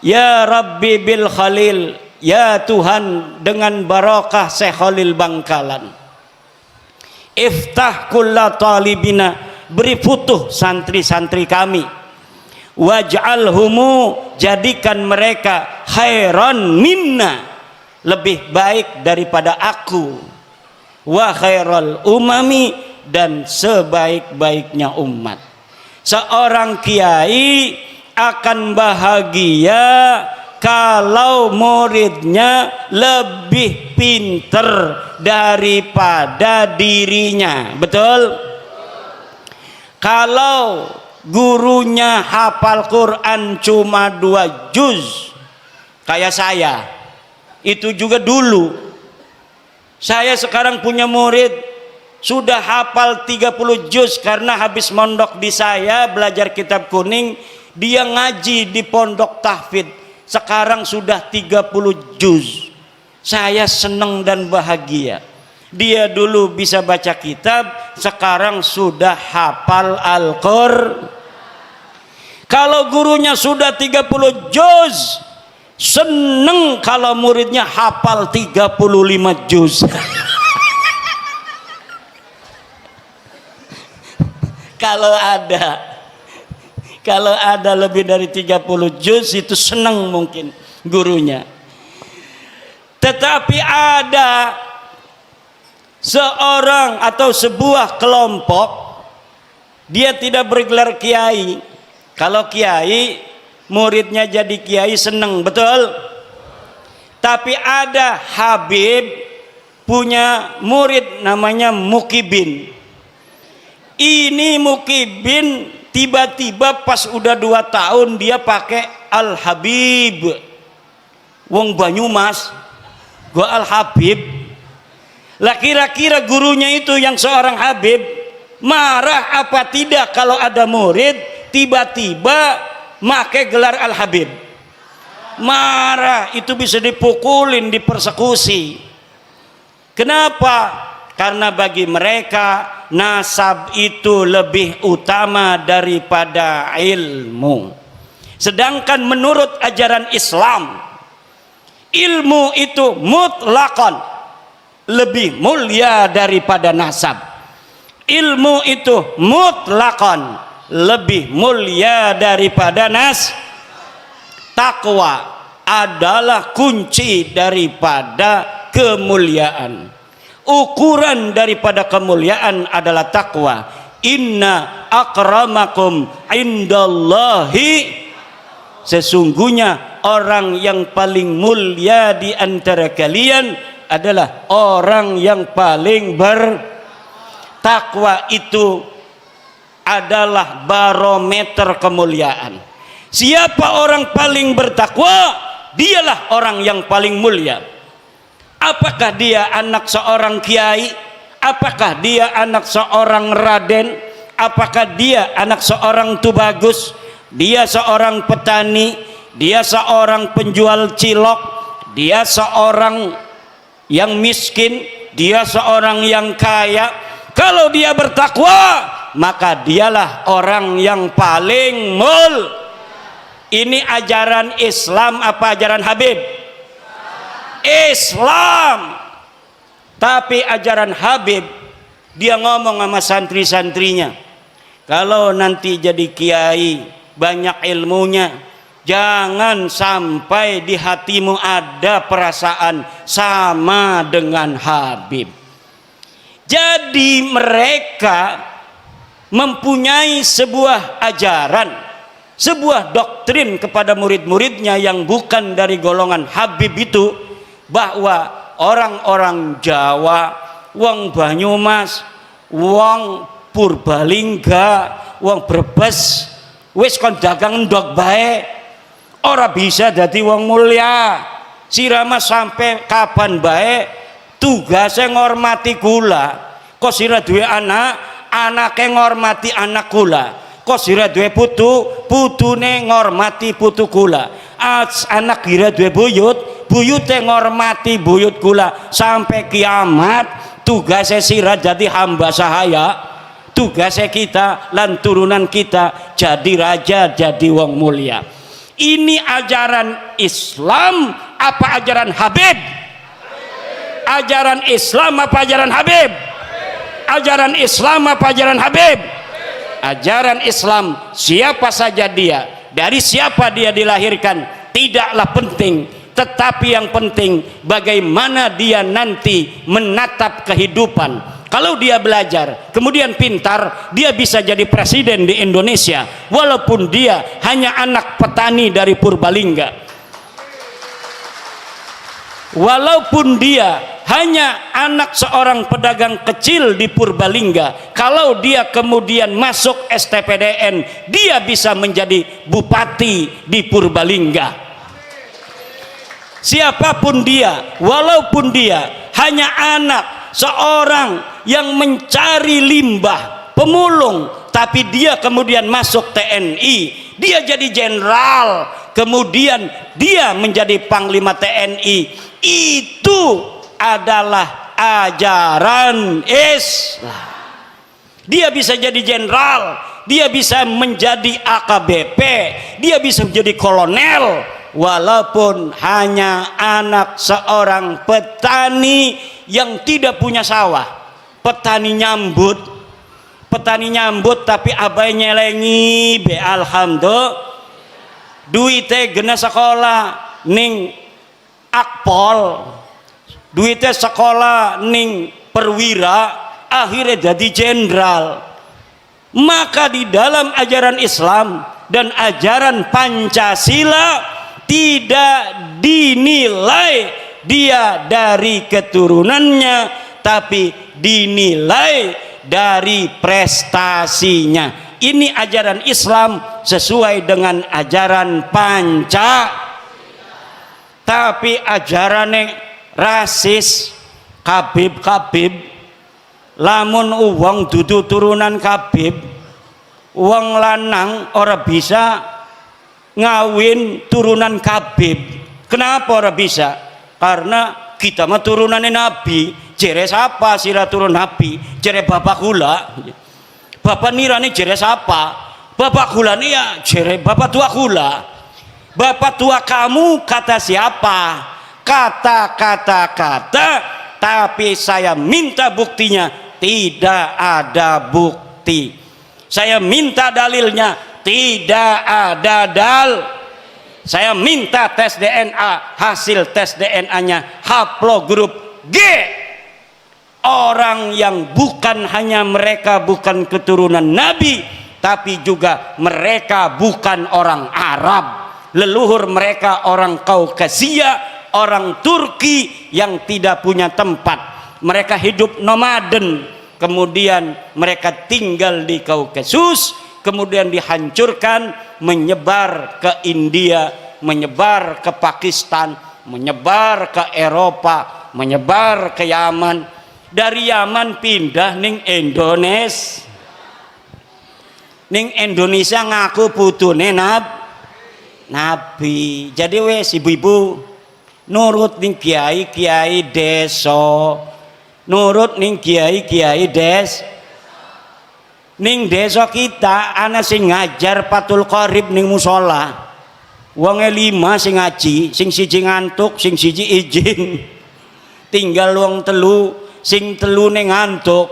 Speaker 1: Ya Rabbi bil Khalil, ya Tuhan dengan barokah Syekh Khalil Bangkalan, iftah kulla talibina, beri futuh santri-santri kami, waj'alhumu, jadikan mereka khairan minna, lebih baik daripada aku, wa khairal umami, dan sebaik-baiknya umat. Seorang kiai akan bahagia kalau muridnya lebih pinter daripada dirinya. Betul? Kalau gurunya hafal Quran cuma 2 juz kayak saya, itu juga dulu. Saya sekarang punya murid sudah hafal 30 juz karena habis mondok di saya belajar kitab kuning, dia ngaji di pondok tahfidz, sekarang sudah 30 juz. Saya senang dan bahagia. Dia dulu bisa baca kitab, sekarang sudah hafal Al-Qur'an. Kalau gurunya sudah 30 juz, seneng kalau muridnya hafal 35 juz. Kalau ada lebih dari 30 juz itu senang mungkin gurunya. Tetapi ada seorang atau sebuah kelompok, dia tidak bergelar kiai. Kalau kiai, muridnya jadi kiai senang, betul? Tapi ada Habib punya murid namanya Mukibin. Ini Mukibin tiba-tiba pas udah 2 tahun dia pakai Al-Habib. Wong Banyumas, gua Al-Habib. Lah kira-kira gurunya itu yang seorang Habib marah apa tidak kalau ada murid tiba-tiba make gelar Al-Habib? Marah, itu bisa dipukulin, dipersekusi. Kenapa? Karena bagi mereka nasab itu lebih utama daripada ilmu. Sedangkan menurut ajaran Islam, ilmu itu mutlakon lebih mulia daripada nasab. Ilmu itu mutlakon lebih mulia daripada takwa adalah kunci daripada kemuliaan. Ukuran daripada kemuliaan adalah takwa. Inna akramakum indallahi, sesungguhnya orang yang paling mulia di antara kalian adalah orang yang paling bertakwa. Itu adalah barometer kemuliaan. Siapa orang paling bertakwa, dialah orang yang paling mulia. Apakah dia anak seorang kiai? Apakah dia anak seorang raden? Apakah dia anak seorang tubagus? Dia seorang petani? Dia seorang penjual cilok? Dia seorang yang miskin? Dia seorang yang kaya? Kalau dia bertakwa, maka dialah orang yang paling Ini ajaran Islam apa ajaran Habib? Islam. Tapi ajaran Habib, dia ngomong sama santri-santrinya, kalau nanti jadi kiai banyak ilmunya, jangan sampai di hatimu ada perasaan sama dengan Habib. Jadi mereka mempunyai sebuah ajaran, sebuah doktrin kepada murid-muridnya yang bukan dari golongan Habib itu, bahwa orang-orang Jawa, wong Banyumas, wong Purbalingga, wong Brebes wis kon dagang ndok bae, ora bisa dadi wong mulia. Sirama sampai kapan bae tugasnya ngormati kula. Kok sira duwe anak, anake ngormati anak kula. Kok sira duwe putu, putune ngormati putu kula. Anak kira duwe buyut, buyute ngormati buyut kula. Sampai kiamat tugasnya sira jadi hamba sahaya, tugasnya kita lan turunan kita jadi raja, jadi wong mulia. Ini ajaran Islam apa ajaran Habib? Ajaran Islam apa ajaran Habib? Ajaran Islam apa ajaran Habib? Ajaran Islam, siapa saja dia, dari siapa dia dilahirkan tidaklah penting, tetapi yang penting bagaimana dia nanti menatap kehidupan. Kalau dia belajar kemudian pintar, dia bisa jadi presiden di Indonesia walaupun dia hanya anak petani dari Purbalingga. Walaupun dia hanya anak seorang pedagang kecil di Purbalingga, kalau dia kemudian masuk STPDN, dia bisa menjadi bupati di Purbalingga. Siapapun dia, walaupun dia hanya anak seorang yang mencari limbah, pemulung, tapi dia kemudian masuk TNI, dia jadi jenderal, kemudian dia menjadi panglima TNI. Itu adalah ajaran Islam. Dia bisa jadi jenderal, dia bisa menjadi AKBP, dia bisa menjadi kolonel, walaupun hanya anak seorang petani yang tidak punya sawah. Petani nyambut tapi abai nyelengi be, alhamdulillah duite gena sekolah ning Akpol, duitnya sekolah ning perwira, akhirnya jadi jenderal. Maka di dalam ajaran Islam dan ajaran Pancasila tidak dinilai dia dari keturunannya, tapi dinilai dari prestasinya. Ini ajaran Islam sesuai dengan ajaran Pancasila. Tapi ajarannya rasis, Kabib, lamun uang dudu turunan Kabib, uang lanang ora bisa ngawin turunan Kabib. Kenapa ora bisa? Karena kita mah turunannya Nabi. Jere siapa sira turun Nabi? Jere bapak kula. Bapak nirani jere siapa? Bapak kula nih ya jere bapak tua kula. Bapak tua kamu kata siapa? Kata, tapi saya minta buktinya. Tidak ada bukti. Saya minta dalilnya. Tidak ada Saya minta tes DNA, hasil tes DNA-nya haplogrup G. Orang yang bukan hanya mereka bukan keturunan Nabi, tapi juga mereka bukan orang Arab. Leluhur mereka orang Kaukasia, orang Turki yang tidak punya tempat. Mereka hidup nomaden, kemudian mereka tinggal di Kaukasus, kemudian dihancurkan, menyebar ke India, menyebar ke Pakistan, menyebar ke Eropa, menyebar ke Yaman. Dari Yaman pindah ning Indonesia. Ning Indonesia ngaku putune Nabi. Jadi wes ibu-ibu nurut ning kiai desa, nurut ning kiai ning desa kita ana sing ngajar Fathul Qorib ning musola. Wonge 5 sing ngaji, sing siji ngantuk, sing siji izin. Tinggal wong telu, sing telune ngantuk.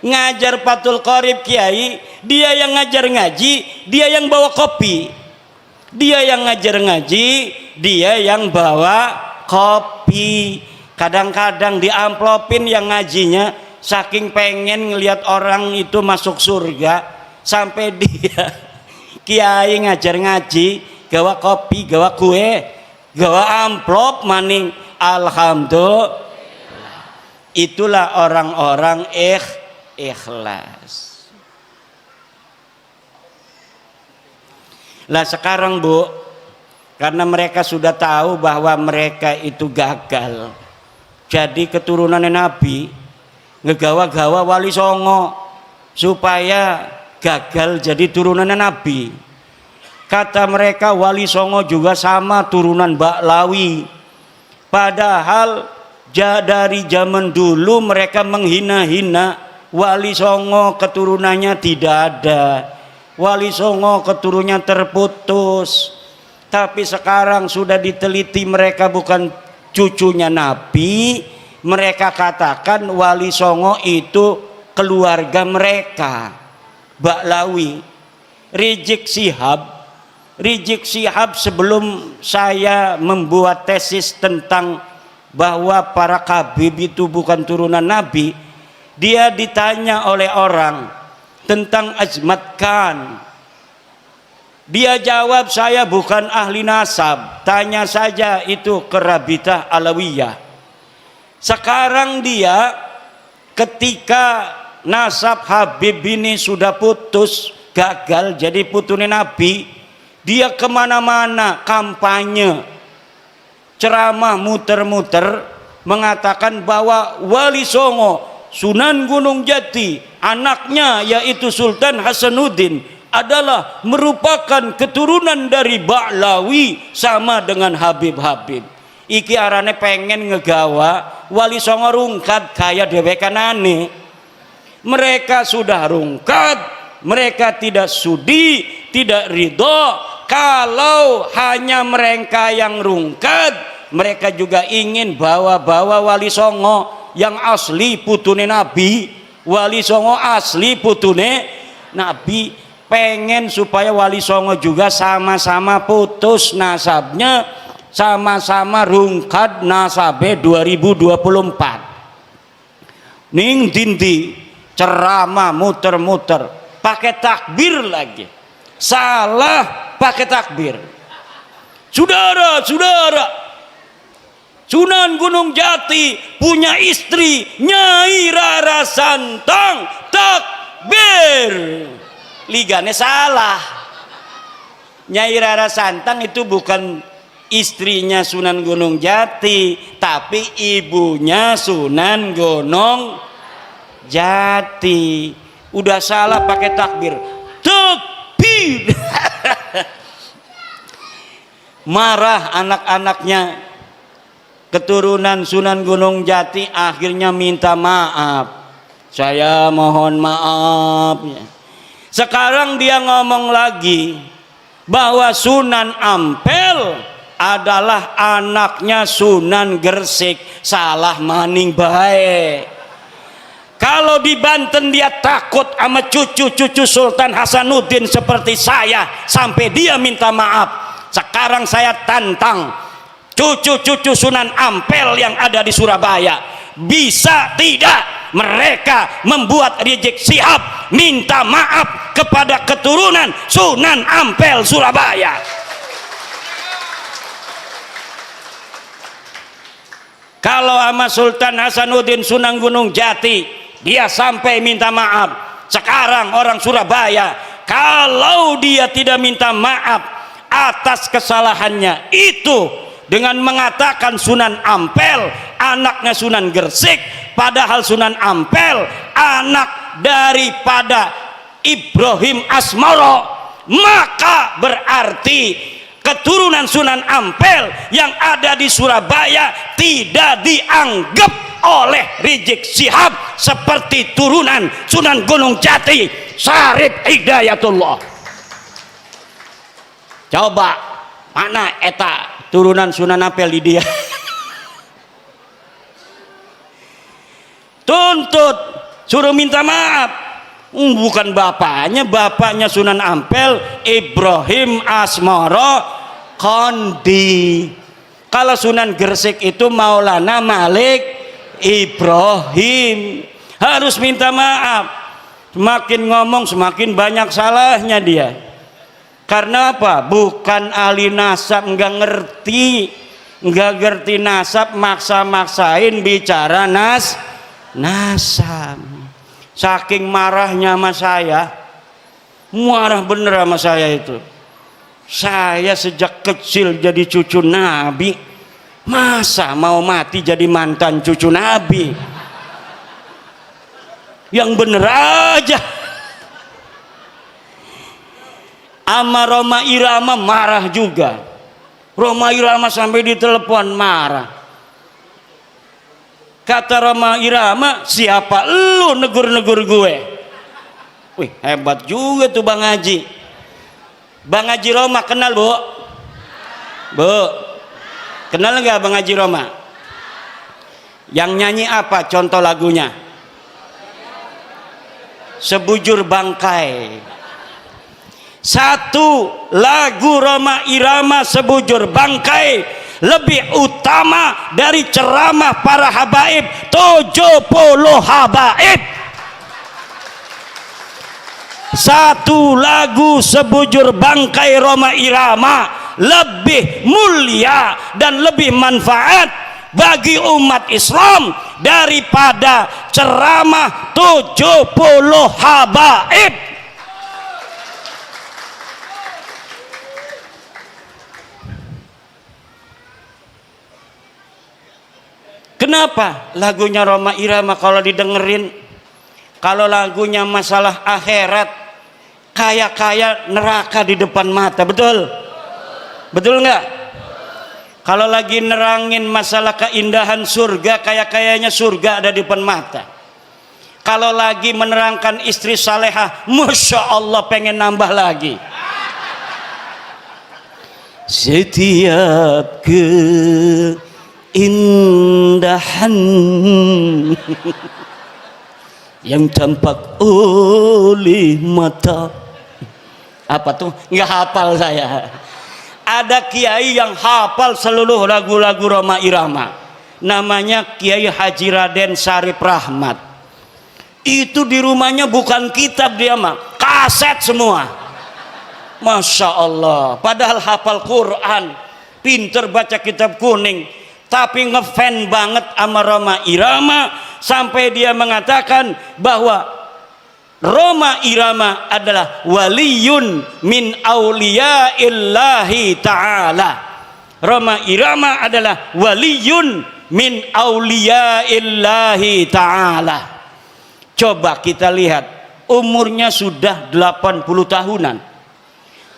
Speaker 1: Ngajar Fathul Qorib kiai, dia yang ngajar ngaji, dia yang bawa kopi. Dia yang ngajar ngaji, dia yang bawa kopi. Kadang-kadang diamplopin yang ngajinya, saking pengen ngelihat orang itu masuk surga, sampai dia kiai ngajar ngaji, gawa kopi, gawa kue, gawa amplop maning. Alhamdulillah. Itulah orang-orang ikhlas. Lah sekarang Bu, karena mereka sudah tahu bahwa mereka itu gagal jadi keturunan Nabi, ngegawa-gawa Wali Songo supaya gagal jadi turunan Nabi. Kata mereka Wali Songo juga sama turunan Baklawi, padahal dari zaman dulu mereka menghina-hina Wali Songo, keturunannya tidak ada. Wali Songo keturunannya terputus. Tapi sekarang sudah diteliti mereka bukan cucunya Nabi. Mereka katakan Wali Songo itu keluarga mereka, Baklawi. Rizik Syihab sebelum saya membuat tesis tentang bahwa para Khabib itu bukan turunan Nabi, dia ditanya oleh orang tentang Azmat Khan. Dia jawab, saya bukan ahli nasab, tanya saja itu ke Rabitah Alawiyah. Sekarang dia ketika nasab Habib ini sudah putus, gagal jadi putune Nabi, dia kemana-mana kampanye, ceramah muter-muter mengatakan bahwa Wali Songo Sunan Gunung Jati anaknya yaitu Sultan Hasanuddin adalah merupakan keturunan dari Baklawi sama dengan Habib-Habib. Iki arane pengen ngegawa Wali Songo rungkat kaya dewekanane. Mereka sudah rungkat, mereka tidak sudi, tidak ridho. Kalau hanya mereka yang rungkat, mereka juga ingin bawa-bawa Wali Songo yang asli putune Nabi. Wali Songo asli putune Nabi. Pengen supaya Wali Songo juga sama-sama putus nasabnya, sama-sama rungkat nasabe 2024. Ning dindi ceramah muter-muter pakai takbir lagi, salah pakai takbir. Saudara-saudara, Sunan Gunung Jati punya istri Nyai Rara Santang, takbir. Ligane salah. Nyai Rara Santang itu bukan istrinya Sunan Gunung Jati, tapi ibunya Sunan Gunung Jati. Udah salah pakai takbir. Takbir. Marah anak-anaknya keturunan Sunan Gunung Jati, akhirnya minta maaf. Saya mohon maaf. Sekarang dia ngomong lagi bahwa Sunan Ampel adalah anaknya Sunan Gresik. Salah maning bae. Kalau di Banten dia takut sama cucu-cucu Sultan Hasanuddin seperti saya sampai dia minta maaf. Sekarang saya tantang cucu-cucu Sunan Ampel yang ada di Surabaya, bisa tidak mereka membuat Rizik Syihab minta maaf kepada keturunan Sunan Ampel Surabaya? Kalau sama Sultan Hasanuddin Sunan Gunung Jati dia sampai minta maaf, sekarang orang Surabaya kalau dia tidak minta maaf atas kesalahannya itu dengan mengatakan Sunan Ampel anaknya Sunan Gresik, padahal Sunan Ampel anak daripada Ibrahim Asmoro, maka berarti keturunan Sunan Ampel yang ada di Surabaya tidak dianggap oleh Rizik Syihab seperti turunan Sunan Gunung Jati Syarif Hidayatullah. Coba mana eta turunan Sunan Ampel di dia? Tuntut, suruh minta maaf. Bukan bapaknya Sunan Ampel Ibrahim Asmoro Kondi. Kalau Sunan Gresik itu Maulana Malik Ibrahim. Harus minta maaf. Semakin ngomong semakin banyak salahnya dia. Karena apa? Bukan ahli nasab, nggak ngerti nasab, maksa-maksain bicara nasab. Saking marahnya sama saya, marah bener sama saya itu. Saya sejak kecil jadi cucu Nabi, masa mau mati jadi mantan cucu Nabi? Yang bener aja. Ama Roma Irama marah juga. Roma Irama sampai ditelepon marah. Kata Roma Irama, siapa lu negur-negur gue? Wih, hebat juga tuh Bang Haji. Bang Haji Roma kenal, Bu? Bu, kenal nggak Bang Haji Roma? Yang nyanyi apa contoh lagunya? Sebujur Bangkai. Satu lagu Roma Irama Sebujur Bangkai lebih utama dari ceramah para habaib 70 habaib. Satu lagu Sebujur Bangkai Roma Irama lebih mulia dan lebih manfaat bagi umat Islam daripada ceramah 70 habaib. Kenapa lagunya Roma Irama kalau didengerin, kalau lagunya masalah akhirat, kaya-kaya neraka di depan mata, betul? Betul nggak? Kalau lagi nerangin masalah keindahan surga, kaya-kayanya surga ada di depan mata. Kalau lagi menerangkan istri salehah, Masya Allah pengen nambah lagi. Setiap keindahan yang tampak oleh mata, apa tuh? Nggak hafal saya. Ada kiai yang hafal seluruh lagu-lagu Roma Irama, namanya Kiai Haji Raden Sarip Rahmat. Itu di rumahnya bukan kitab, dia mah kaset semua. Masya Allah, padahal hafal Quran, pinter baca kitab kuning, tapi ngefan banget sama Roma Irama sampai dia mengatakan bahwa Roma Irama adalah waliyun min auliyaillahi ta'ala. Roma Irama adalah waliyun min auliyaillahi ta'ala. Coba kita lihat, umurnya sudah 80 tahunan,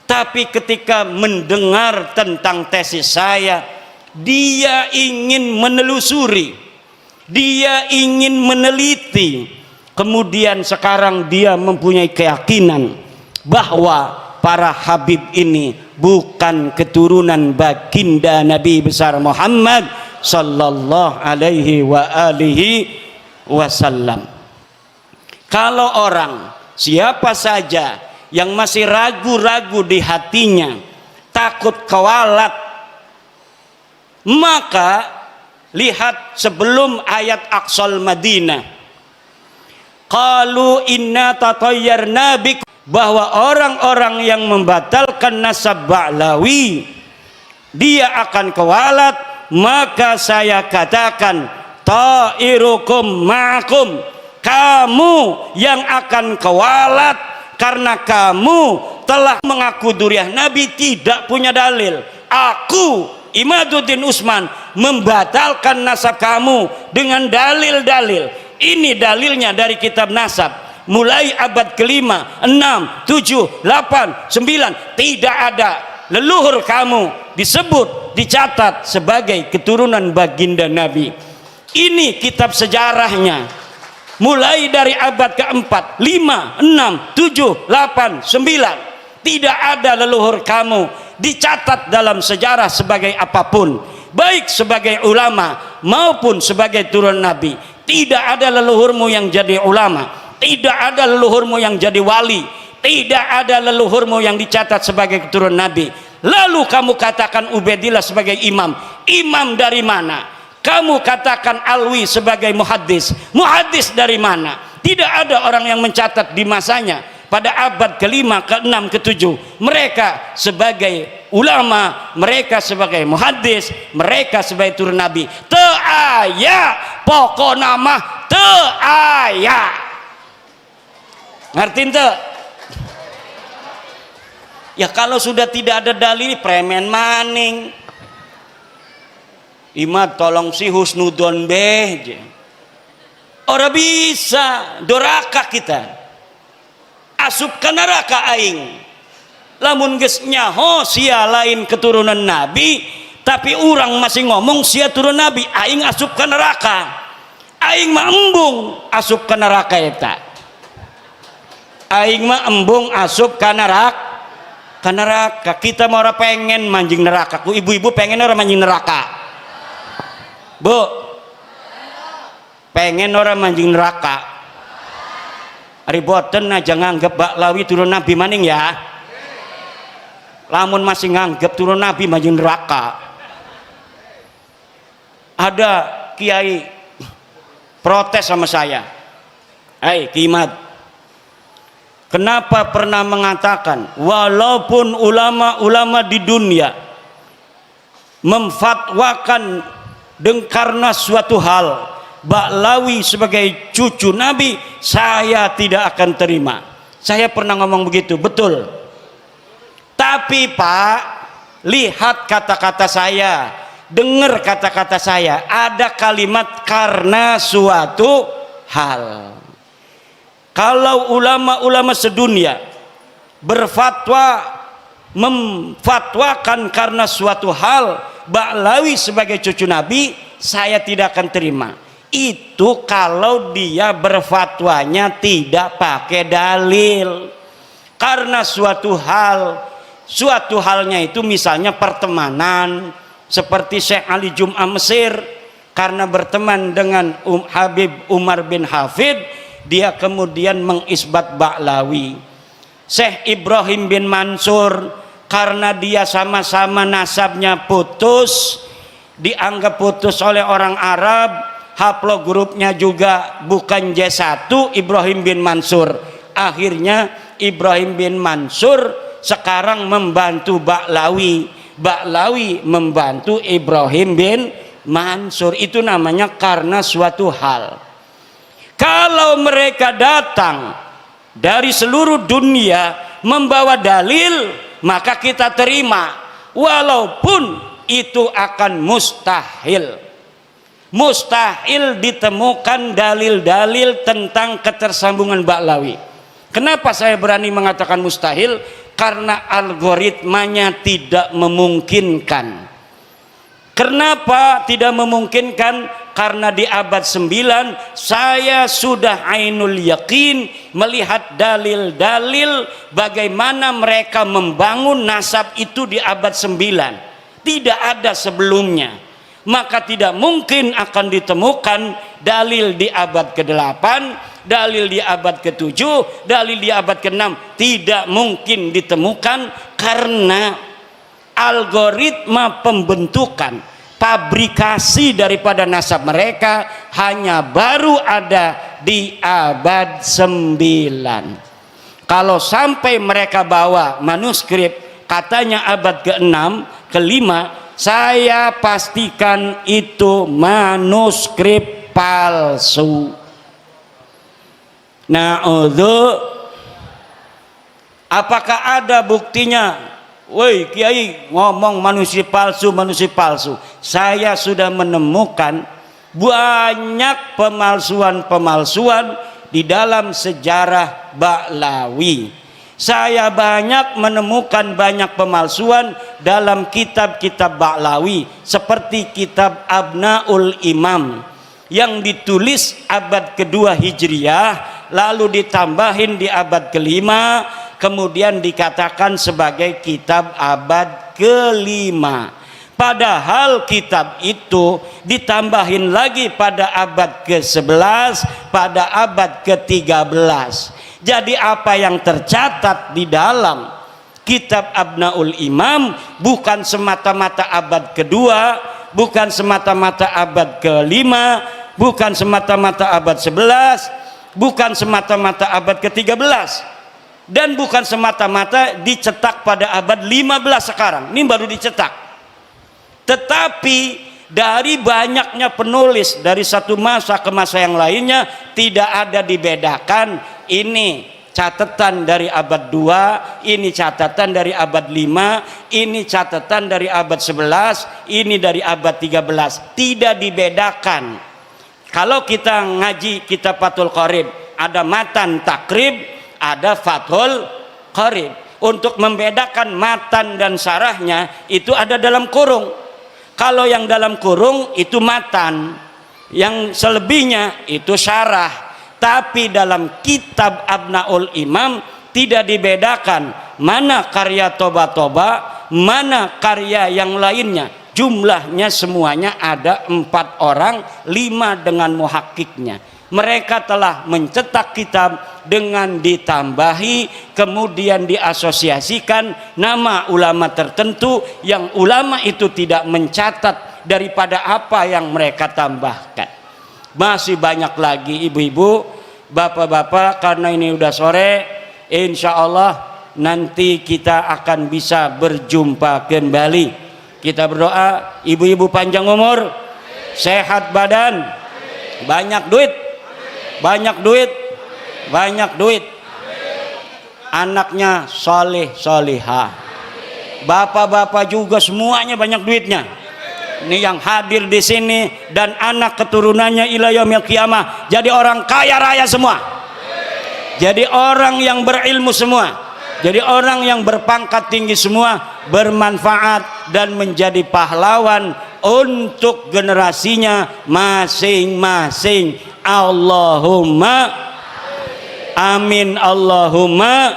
Speaker 1: tapi ketika mendengar tentang tesis saya, dia ingin menelusuri, dia ingin meneliti. Kemudian sekarang dia mempunyai keyakinan bahwa para habib ini bukan keturunan baginda Nabi besar Muhammad sallallahu alaihi wa alihi wasallam. Kalau orang siapa saja yang masih ragu-ragu di hatinya, takut kewalat, maka lihat sebelum ayat Aqsal Madinah, qalu inna tatayyarna bik, bahwa orang-orang yang membatalkan nasab Ba'lawi dia akan kewalat, maka saya katakan ta'irukum ma'akum, kamu yang akan kewalat karena kamu telah mengaku duriah Nabi tidak punya dalil. Aku Imaduddin Usman membatalkan nasab kamu dengan dalil-dalil. Ini dalilnya dari kitab nasab, mulai abad kelima, 6, 7, 8, 9, tidak ada leluhur kamu disebut, dicatat sebagai keturunan baginda Nabi. Ini kitab sejarahnya, mulai dari abad keempat, 5, 6, 7, 8, 9, tidak ada leluhur kamu dicatat dalam sejarah sebagai apapun, baik sebagai ulama maupun sebagai turunan Nabi. Tidak ada leluhurmu yang jadi ulama, tidak ada leluhurmu yang jadi wali, tidak ada leluhurmu yang dicatat sebagai keturunan Nabi. Lalu kamu katakan Ubaidillah sebagai imam. Imam dari mana? Kamu katakan Alwi sebagai muhaddis. Muhaddis dari mana? Tidak ada orang yang mencatat di masanya pada abad ke-5, ke-6, ke-7 mereka sebagai ulama, mereka sebagai muhaddis, mereka sebagai turun Nabi. Teu aya pokok nama, teu aya. Ngerti ente? Ya kalau sudah tidak ada dalil, premen maning. Imad tolong si husnudon beh. Ora bisa, doraka kita. Asup ke neraka aing. Lamun geus nyaho sia lain keturunan Nabi, tapi orang masih ngomong sia turun Nabi, aing asup ke neraka. Aing mah embung asup ke neraka eta. aing mah embung asup ka neraka. Kita mau ora pengen manjing neraka, ku ibu-ibu pengen ora manjing neraka? Bu, pengen ora manjing neraka? Ari boten aja nganggep Baklawi turun nabi maning ya. Lamun masih nganggep turun nabi manjing neraka. Ada kiai protes sama saya. Kimat, kenapa pernah mengatakan walaupun ulama-ulama di dunia memfatwakan karena suatu hal Baklawi sebagai cucu Nabi, saya tidak akan terima. Saya pernah ngomong begitu, betul. Tapi Pak, lihat kata-kata saya, dengar kata-kata saya, ada kalimat karena suatu hal. Kalau ulama-ulama sedunia berfatwa memfatwakan karena suatu hal Baklawi sebagai cucu Nabi, saya tidak akan terima. Itu kalau dia berfatwanya tidak pakai dalil. Karena suatu halnya itu misalnya pertemanan, seperti Syekh Ali Jum'ah Mesir, karena berteman dengan Habib Umar bin Hafid, dia kemudian mengisbat Baklawi. Syekh Ibrahim bin Mansur, karena dia sama-sama nasabnya putus, dianggap putus oleh orang Arab, haplogrupnya juga bukan J1 Ibrahim bin Mansur. Akhirnya Ibrahim bin Mansur sekarang membantu Baklawi, Baklawi membantu Ibrahim bin Mansur. Itu namanya karena suatu hal. Kalau mereka datang dari seluruh dunia membawa dalil, maka kita terima, walaupun itu akan mustahil. Mustahil ditemukan dalil-dalil tentang ketersambungan Baklawi. Kenapa saya berani mengatakan mustahil? Karena algoritmanya tidak memungkinkan. Kenapa tidak memungkinkan? Karena di abad 9 saya sudah ainul yakin melihat dalil-dalil bagaimana mereka membangun nasab itu di abad 9. Tidak ada sebelumnya. Maka tidak mungkin akan ditemukan dalil di abad ke-8, dalil di abad ke-7, dalil di abad ke-6. Tidak mungkin ditemukan karena algoritma pembentukan, pabrikasi daripada nasab mereka hanya baru ada di abad 9. Kalau sampai mereka bawa manuskrip katanya abad ke-6, ke-5, saya pastikan itu manuskrip palsu. Apakah ada buktinya? Woi Kiai ngomong manuskrip palsu. Saya sudah menemukan banyak pemalsuan di dalam sejarah Baklawi. Saya banyak menemukan banyak pemalsuan dalam kitab-kitab Baklawi, seperti kitab Abnaul Imam yang ditulis abad kedua Hijriah, lalu ditambahin di abad kelima, kemudian dikatakan sebagai kitab abad kelima. Padahal kitab itu ditambahin lagi pada abad ke-11, pada abad ke-13. Jadi apa yang tercatat di dalam kitab Abnaul Imam bukan semata-mata abad kedua, bukan semata-mata abad kelima, bukan semata-mata abad 11, bukan semata-mata abad ke-13, dan bukan semata-mata dicetak pada abad 15 sekarang. Ini baru dicetak. Tetapi dari banyaknya penulis dari satu masa ke masa yang lainnya, tidak ada dibedakan ini catatan dari abad 2, ini catatan dari abad 5, ini catatan dari abad 11, ini dari abad 13. Tidak dibedakan. Kalau kita ngaji kitab Fathul Qorib, ada matan takrib, ada Fathul Qorib. Untuk membedakan matan dan sarahnya itu ada dalam kurung. Kalau yang dalam kurung itu matan, yang selebihnya itu syarah. Tapi dalam kitab Abnaul Imam tidak dibedakan mana karya toba-toba, mana karya yang lainnya. Jumlahnya semuanya ada 4 orang, 5 dengan muhakkiknya. Mereka telah mencetak kitab dengan ditambahi, kemudian diasosiasikan nama ulama tertentu yang ulama itu tidak mencatat daripada apa yang mereka tambahkan. Masih banyak lagi ibu-ibu, bapak-bapak, karena ini udah sore, insya Allah nanti kita akan bisa berjumpa kembali. Kita berdoa, ibu-ibu panjang umur, sehat badan, banyak duit, banyak duit, banyak duit, anaknya soleh solihah, bapak-bapak juga semuanya banyak duitnya. Ini yang hadir di sini dan anak keturunannya ila yaumil qiyamah jadi orang kaya raya semua, jadi orang yang berilmu semua, jadi orang yang berpangkat tinggi semua, bermanfaat dan menjadi pahlawan untuk generasinya masing-masing. Allahumma amin, Allahumma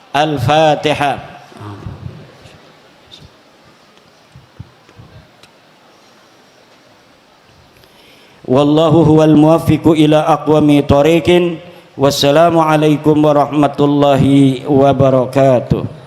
Speaker 1: al-Fatihah. Wallahu huwal muwaffiqu ila aqwami thoriqin. Wassalamu alaikum warahmatullahi wabarakatuh.